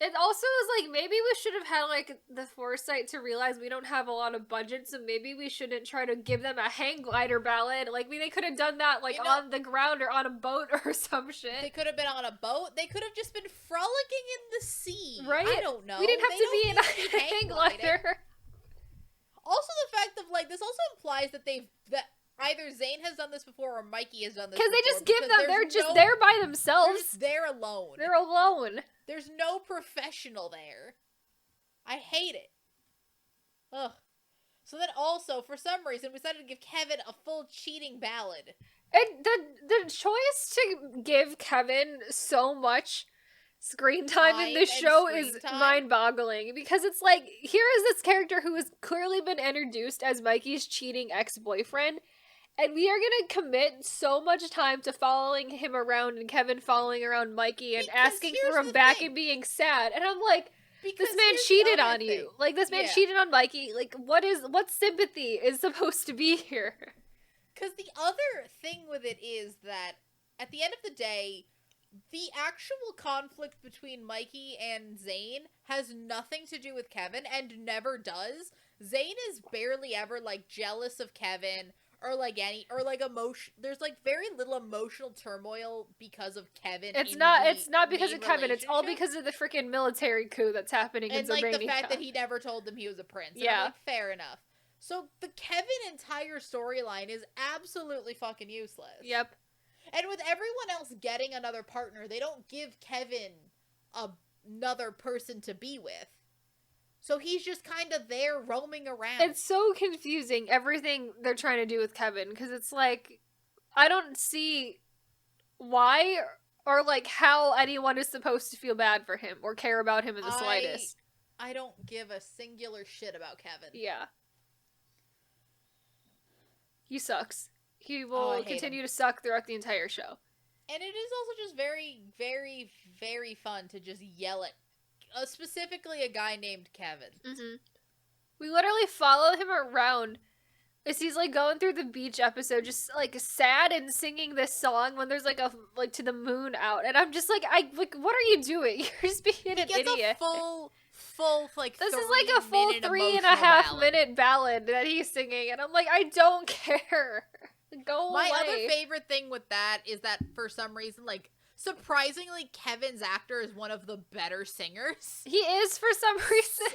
It also is like, maybe we should have had like the foresight to realize we don't have a lot of budget, so maybe we shouldn't try to give them a hang glider ballad. Like, they could have done that like on the ground or on a boat or some shit. They could have been on a boat. They could have just been frolicking in the sea. Right? I don't know. We didn't have to be in a hang glider. Also, the fact of like this also implies that that either Zayn has done this before or Mikey has done this before. Because they just give them, they're just there by themselves. They're just there alone. They're alone. There's no professional there. I hate it. Ugh. So then also, for some reason, we decided to give Kevin a full cheating ballad. And the choice to give Kevin so much screen time in this show is mind-boggling, because it's like, here is this character who has clearly been introduced as Mikey's cheating ex-boyfriend, and we are gonna commit so much time to following him around and Kevin following around Mikey and asking for him back and being sad. And I'm like, this man cheated on you. Like, this man cheated on Mikey. Like, what sympathy is supposed to be here? Because the other thing with it is that, at the end of the day, the actual conflict between Mikey and Zayn has nothing to do with Kevin, and never does. Zayn is barely ever, like, jealous of Kevin, or like emotion. There's like very little emotional turmoil because of Kevin. It's not because of Kevin. It's all because of the freaking military coup that's happening in Romania. And like the fact that he never told them he was a prince. And I'm like, fair enough. So the Kevin entire storyline is absolutely fucking useless. Yep. And with everyone else getting another partner, they don't give Kevin another person to be with. So he's just kind of there roaming around. It's so confusing, everything they're trying to do with Kevin, because it's like, I don't see why or like how anyone is supposed to feel bad for him or care about him in the slightest. I don't give a singular shit about Kevin. Yeah. He sucks. He will continue to suck throughout the entire show. And it is also just very, very, very fun to just yell at specifically a guy named Kevin. Mm-hmm. We literally follow him around as he's like going through the beach episode, just like sad and singing this song when there's like to the moon out, and I'm just like, what are you doing? You're just being an idiot. A full like this is like a full 3.5 minute ballad that he's singing, and I'm like, I don't care. Go away. My other favorite thing with that is that for some reason, like, surprisingly, Kevin's actor is one of the better singers. He is for some reason.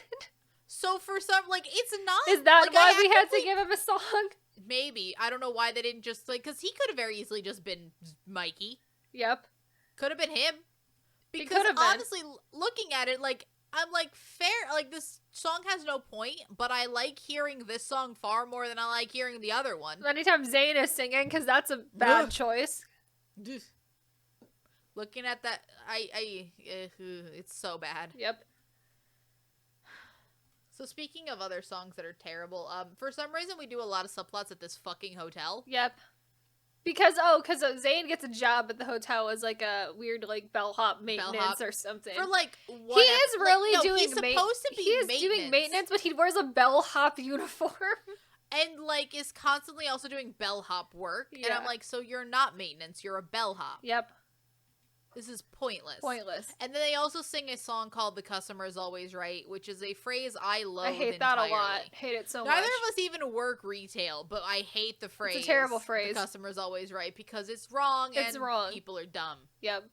So for some, like, it's not. Is that like, why we had to give him a song? Maybe. I don't know why they didn't just, like, because he could have very easily just been Mikey. Yep. Could have been him. Because honestly, looking at it, like, I'm like, fair, like, this song has no point, but I like hearing this song far more than I like hearing the other one. Anytime Zayn is singing, because that's a bad choice. Looking at that, it's so bad. Yep. So speaking of other songs that are terrible, for some reason we do a lot of subplots at this fucking hotel. Yep. Because Zayn gets a job at the hotel as like a weird like bellhop maintenance or something. For like he is really doing he's supposed to be he is doing maintenance, but he wears a bellhop uniform. And like is constantly also doing bellhop work. Yeah. And I'm like, so you're not maintenance, you're a bellhop. Yep. This is pointless. Pointless. And then they also sing a song called "The Customer Is Always Right," which is a phrase I loathe. I hate that a lot. Hate it so much. Neither of us even work retail, but I hate the phrase. It's a terrible phrase. "The customer is always right," because it's wrong. It's wrong. People are dumb. Yep.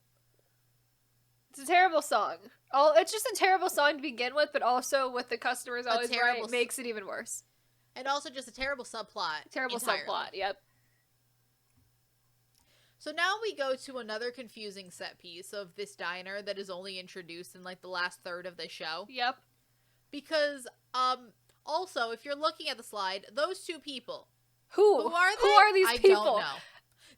It's a terrible song. It's just a terrible song to begin with, but also with "The Customer Is Always Right" makes it even worse. And also just a terrible subplot. Terrible subplot. Yep. So now we go to another confusing set piece of this diner that is only introduced in, like, the last third of the show. Yep. Because, also, if you're looking at the slide, those two people. Who are they? Who are these people? I don't know.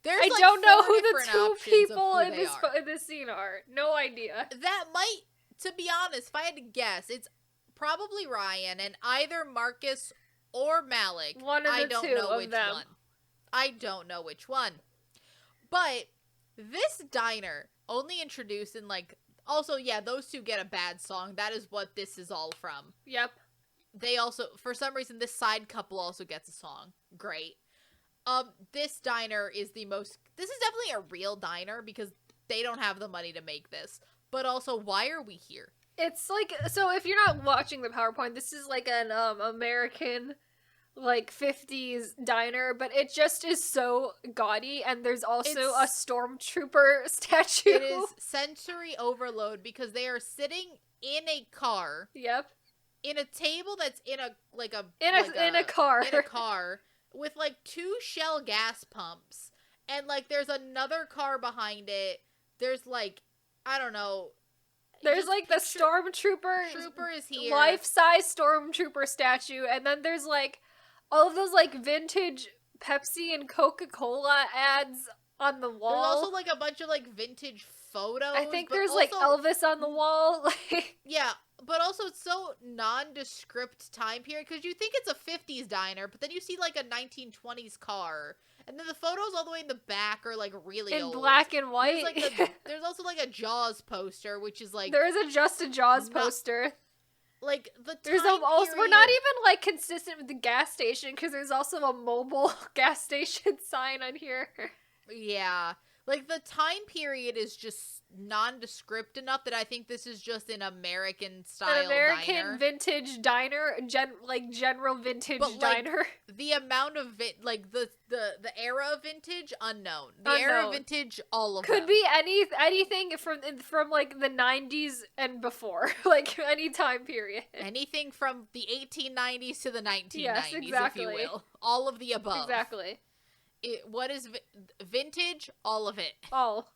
There's, I like, don't know who the two people in this scene are. No idea. That might, to be honest, if I had to guess, it's probably Ryan and either Marcus or Malik. One of the two of them. I don't know which one. But this diner only introduced in, like, also, yeah, those two get a bad song. That is what this is all from. Yep. They also, for some reason, this side couple also gets a song. Great. This diner is this is definitely a real diner because they don't have the money to make this. But also, why are we here? It's like, so if you're not watching the PowerPoint, this is like an American, like, 50s diner, but it just is so gaudy, and there's also a stormtrooper statue. It is sensory overload because they are sitting in a car. Yep. In a table that's in a car. In a car with, like, 2 Shell gas pumps. And, like, there's another car behind it. There's, like, I don't know. There's, like, the stormtrooper. Trooper is here. Life-size stormtrooper statue. And then there's, like, all of those, like, vintage Pepsi and Coca-Cola ads on the wall. There's also, like, a bunch of, like, vintage photos. I think there's, like, Elvis on the wall. Yeah, but also it's so nondescript time period, because you think it's a 50s diner, but then you see, like, a 1920s car. And then the photos all the way in the back are, like, really old. In black and white. There's also, like, a Jaws poster, which is, like... There is just a Jaws poster. Like, the there's also, we're not even, like, consistent with the gas station, because there's also a mobile gas station sign on here. Yeah. Like, the time period is just nondescript enough that I think this is just an American-style diner. An American vintage diner, general vintage diner. The amount of, the era of vintage, unknown. The era of vintage, all of Could them. be anything from, like, the 90s and before. Like, any time period. Anything from the 1890s to the 1990s, yes, exactly. if you will. All of the above. Exactly. What is vintage? All of it. All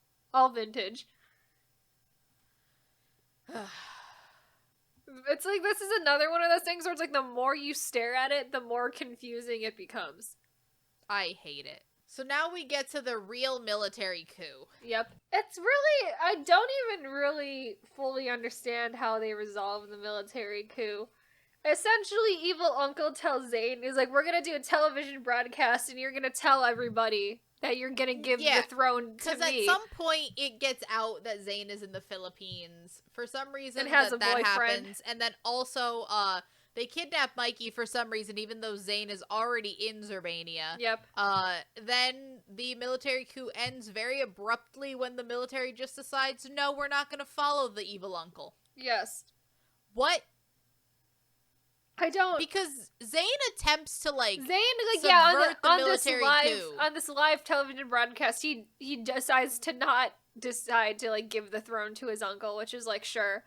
vintage. It's like, this is another one of those things where it's like, the more you stare at it, the more confusing it becomes. I hate it. So now we get to the real military coup. Yep. It's really, I don't even really fully understand how they resolve the military coup. Essentially, evil uncle tells Zayn, he's like, we're gonna do a television broadcast and you're gonna tell everybody that you're gonna give the throne to me. Because at some point, it gets out that Zayn is in the Philippines. For some reason, and has a boyfriend. Happens. And then also, they kidnap Mikey for some reason, even though Zayn is already in Zerbania. Yep. Then the military coup ends very abruptly when the military just decides, no, we're not gonna follow the evil uncle. Yes. What? I don't, because Zayn attempts to on this live television broadcast, he decides to not to give the throne to his uncle, which is like, sure,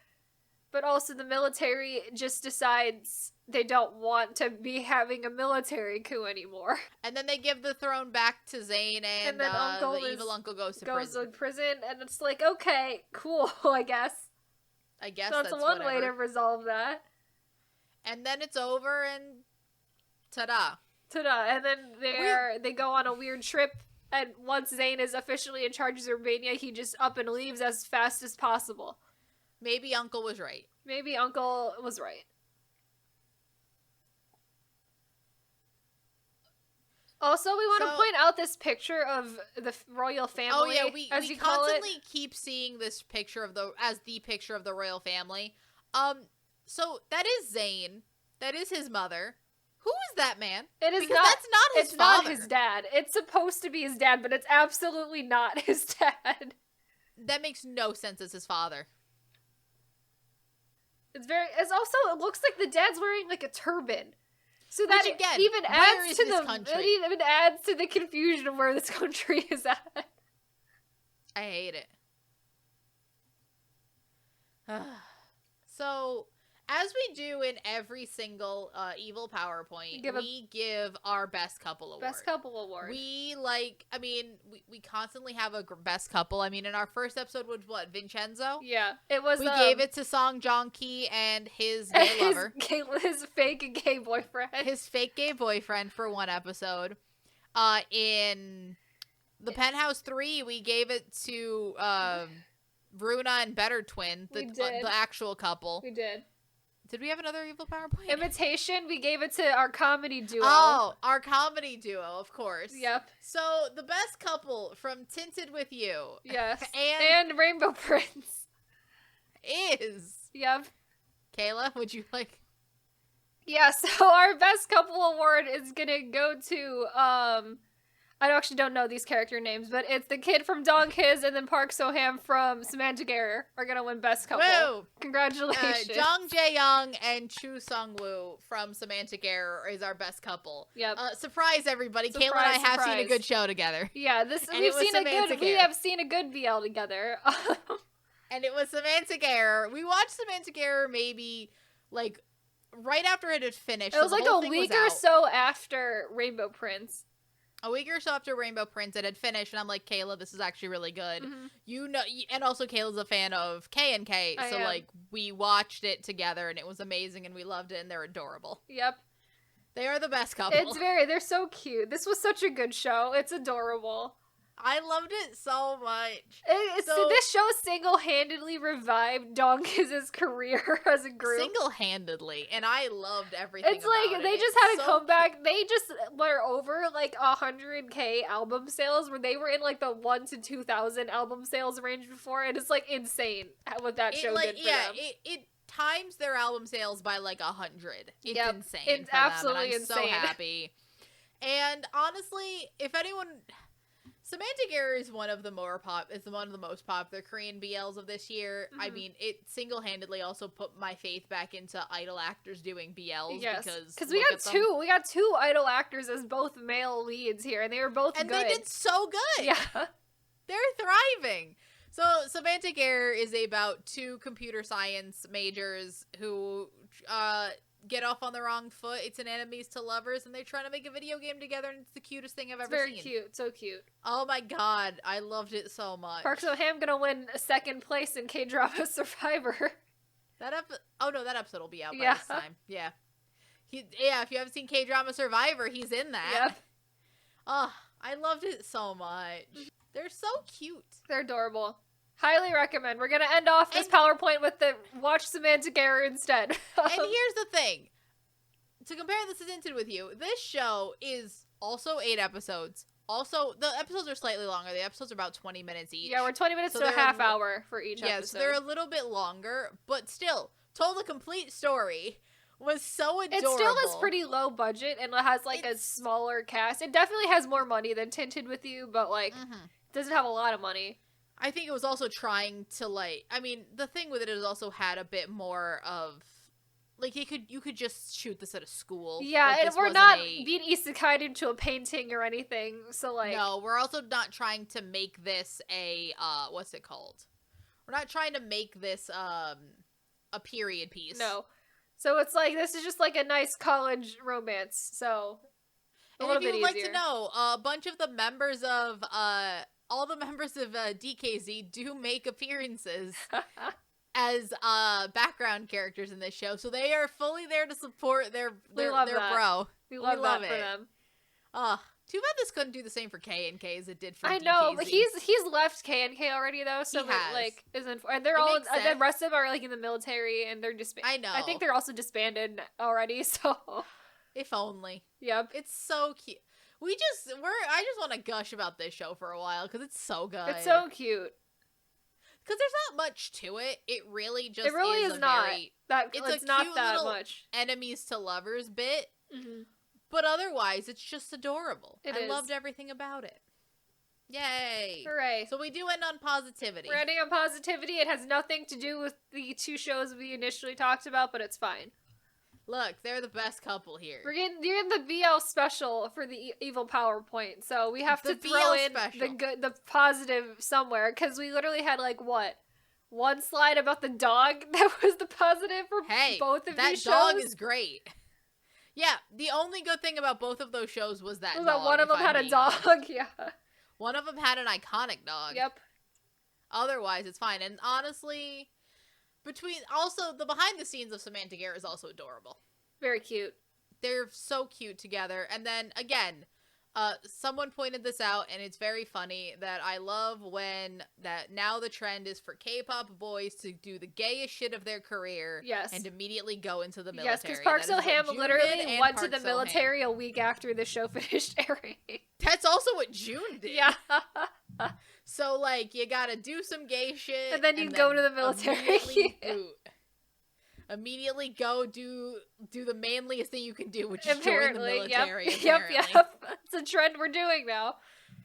but also the military just decides they don't want to be having a military coup anymore, and then they give the throne back to Zayn, and then the evil uncle goes to prison, and it's like, okay, cool, I guess that's one way to resolve that. And then it's over, and ta-da. Ta-da. And then they go on a weird trip, and once Zayn is officially in charge of Zerbania, he just up and leaves as fast as possible. Maybe Uncle was right. Also, we want to point out this picture of the royal family. Oh yeah, we constantly keep seeing this picture of the picture of the royal family. So that is Zayn. That is his mother. Who is that man? It is because that's not his father. Not his dad. It's supposed to be his dad, but it's absolutely not his dad. That makes no sense as his father. It looks like the dad's wearing like a turban. So that again, even adds to the confusion of where this country is at. I hate it. So As we do in every single evil PowerPoint, we give our best couple award. Best couple award. We we constantly have a best couple. I mean, in our first episode was what, Vincenzo? Yeah, it was. We gave it to Song Joong-ki and his gay lover, his fake gay boyfriend. His fake gay boyfriend for one episode. In the Penthouse 3, we gave it to Runa and Better Twin, the actual couple. We did. Did we have another evil PowerPoint? Imitation, we gave it to our comedy duo. Oh, our comedy duo, of course. Yep. So, the best couple from Tinted with You. Yes. And Rainbow Prince. Is. Yep. Kayla, would you like? Yeah, so our best couple award is gonna go to, I actually don't know these character names, but it's the kid from Dong His and then Park So-ham from Samantha Garer are gonna win best couple. Woo! Congratulations. Jung Jae-young and Chu Sung-woo from Samantha Garer is our best couple. Yep. Surprise, everybody. Kayla and I have seen a good show together. Yeah, we have seen a good BL together. And it was Samantha Garer. We watched Samantha Garer maybe, like, right after it had finished. It was like a week or so after Rainbow Prince. A week or so after Rainbow Prince, it had finished, and I'm like, Kayla, this is actually really good. Mm-hmm. You know, and also Kayla's a fan of K&K, so like we watched it together, and it was amazing, and we loved it, and they're adorable. Yep, they are the best couple. They're so cute. This was such a good show. It's adorable. I loved it so much. This show single-handedly revived Dong His career as a group. Single-handedly, and I loved everything. It's like they just had a comeback. They just were over like 100K album sales, where they were in like the 1,000 to 2,000 album sales range before, and it's like insane what that show did for them. It times their album sales by like 100. It's insane. It's absolutely insane. I'm so happy. And honestly, if anyone. Samantha Garer is one of the most popular Korean BLs of this year. Mm-hmm. I mean, it single-handedly also put my faith back into idol actors doing BLs. Yes, because we got two idol actors as both male leads here, and they were both good. And they did so good. Yeah. They're thriving. So Samantha Garer is about two computer science majors who get off on the wrong foot. It's an enemies to lovers, and they're trying to make a video game together, and it's the cutest thing I've ever seen. Very cute. So cute. Oh my god. I loved it so much. Park So-ham gonna win a second place in K-drama Survivor. That episode will be out by this time. Yeah. If you haven't seen K-drama Survivor, he's in that. Yep. Oh, I loved it so much. They're so cute. They're adorable. Highly recommend. We're gonna end off this PowerPoint with the watch Samantha Garer instead. And here's the thing. To compare this to Tinted with You, this show is also 8 episodes. Also, the episodes are slightly longer. The episodes are about 20 minutes each. Yeah, we're 20 minutes to a half hour for each episode. Yes, they're a little bit longer, but still, told a complete story. Was so adorable. It still is pretty low budget, and it has like a smaller cast. It definitely has more money than Tinted with You, but like, doesn't have a lot of money. I think it was also trying to the thing with it is also had a bit more of like you could just shoot this at a school. Yeah, like, and we're not being isekai'd into a painting or anything. So like, no, we're also not trying to make this a what's it called? We're not trying to make this a period piece. No. So it's like this is just like a nice college romance. So and if you would like to know, a bunch of the members of all the members of DKZ do make appearances as background characters in this show, so they are fully there to support their bro. We love that for them. Too bad this couldn't do the same for K&K as it did for DKZ. I know, but he's left K&K already though, so and they're all the rest of them are like in the military and they're disbanded. I know. I think they're also disbanded already. So if only. Yep. It's so cute. I just want to gush about this show for a while because it's so good. It's so cute. Because there's not much to it. It really just is not that. It's not cute that much enemies to lovers bit. Mm-hmm. But otherwise, it's just adorable. I loved everything about it. Yay! Hooray! So we do end on positivity. We're ending on positivity. It has nothing to do with the two shows we initially talked about, but it's fine. Look, they're the best couple here. You're in the BL special for the evil PowerPoint, so we have to throw in the positive somewhere, because we literally had like what? one slide about the dog that was the positive for both of these shows. That dog is great. Yeah, the only good thing about both of those shows was that dog. That one of them had a dog, yeah. One of them had an iconic dog. Yep. Otherwise, it's fine. And honestly, also, the behind the scenes of Samantha Gare is also adorable. Very cute. They're so cute together. And then, again, someone pointed this out, and it's very funny, that I love that now the trend is for K-pop boys to do the gayest shit of their career. Yes. And immediately go into the military. Yes, because Park So-ham literally went to the military a week after the show finished airing. That's also what June did. Yeah. So, like, you gotta do some gay shit. And then you go to the military. Immediately go do the manliest thing you can do, which is join the military. Yep. It's a trend we're doing now.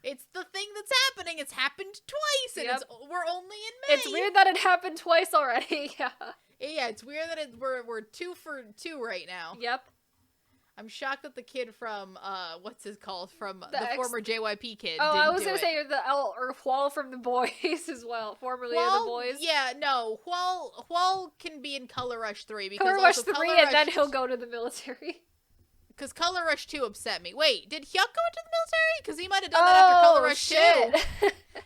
It's the thing that's happening. It's happened twice, and we're only in May. It's weird that it happened twice already. Yeah, it's weird that we're 2 for 2 right now. Yep. I'm shocked that the kid from from the former JYP kid. Oh, I was gonna say Hwal from The Boys as well, formerly of The Boys. Yeah, no, Hwal can be in Color Rush 3 because Color Rush 3, and then he'll go to the military. Because Color Rush 2 upset me. Wait, did Hyuk go into the military? Because he might have done that after Color Rush 2.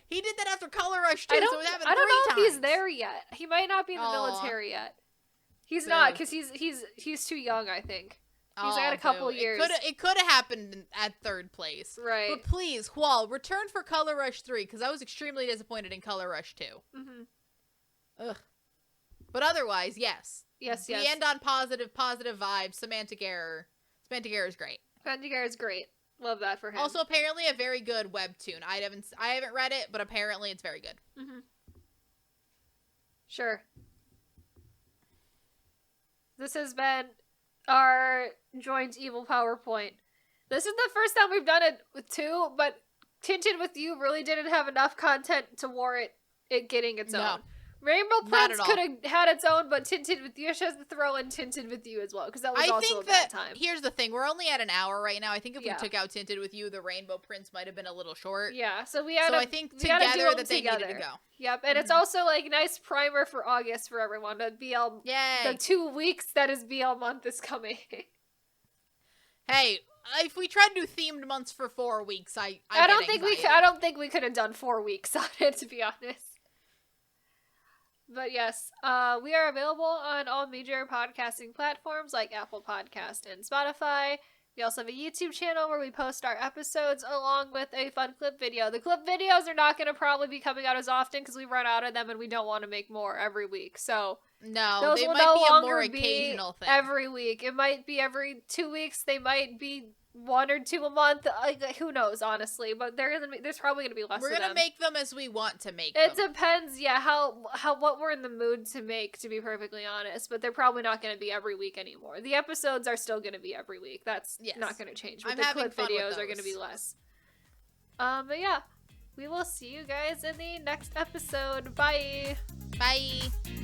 He did that after Color Rush 2, so it happened 3 times. I don't know if he's there yet. He might not be in the military yet. He's not, because he's too young, I think. He's got a couple years. It could have happened at 3rd place. Right. But please, Hwal, return for Color Rush 3, because I was extremely disappointed in Color Rush 2. Mm-hmm. Ugh. But otherwise, yes. Yes. We end on positive vibes. Samantha Gare is great. Samantha Gare is great. Love that for him. Also, apparently a very good webtoon. I haven't read it, but apparently it's very good. Mm-hmm. Sure. This has been our joint evil PowerPoint. This is the first time we've done it with 2, but Tinted with You really didn't have enough content to warrant it getting its own. Rainbow Prince could have had its own, but Tinted with You, she has to throw in Tinted with You as well, because that was also a bad time. Here's the thing, we're only at an hour right now. I think if we took out Tinted with You, the Rainbow Prince might have been a little short. Yeah, so I think together that they needed to go. Yep, and it's also like nice primer for August for everyone. The BL, the 2 weeks that is BL month is coming. Hey, if we try to do themed months for 4 weeks, I don't think we could have done 4 weeks on it, to be honest. But yes, we are available on all major podcasting platforms like Apple Podcast and Spotify. We also have a YouTube channel where we post our episodes along with a fun clip video. The clip videos are not going to probably be coming out as often because we run out of them and we don't want to make more every week. So no, they might be a more occasional thing. Every week. It might be every 2 weeks. They might be 1 or 2 a month. Who knows, honestly? But there's probably gonna be less. We're gonna make them as we want to make them. It them. Depends, how what we're in the mood to make, to be perfectly honest. But they're probably not gonna be every week anymore. The episodes are still gonna be every week. That's not gonna change. But the clip videos are gonna be less. But yeah, we will see you guys in the next episode. Bye. Bye.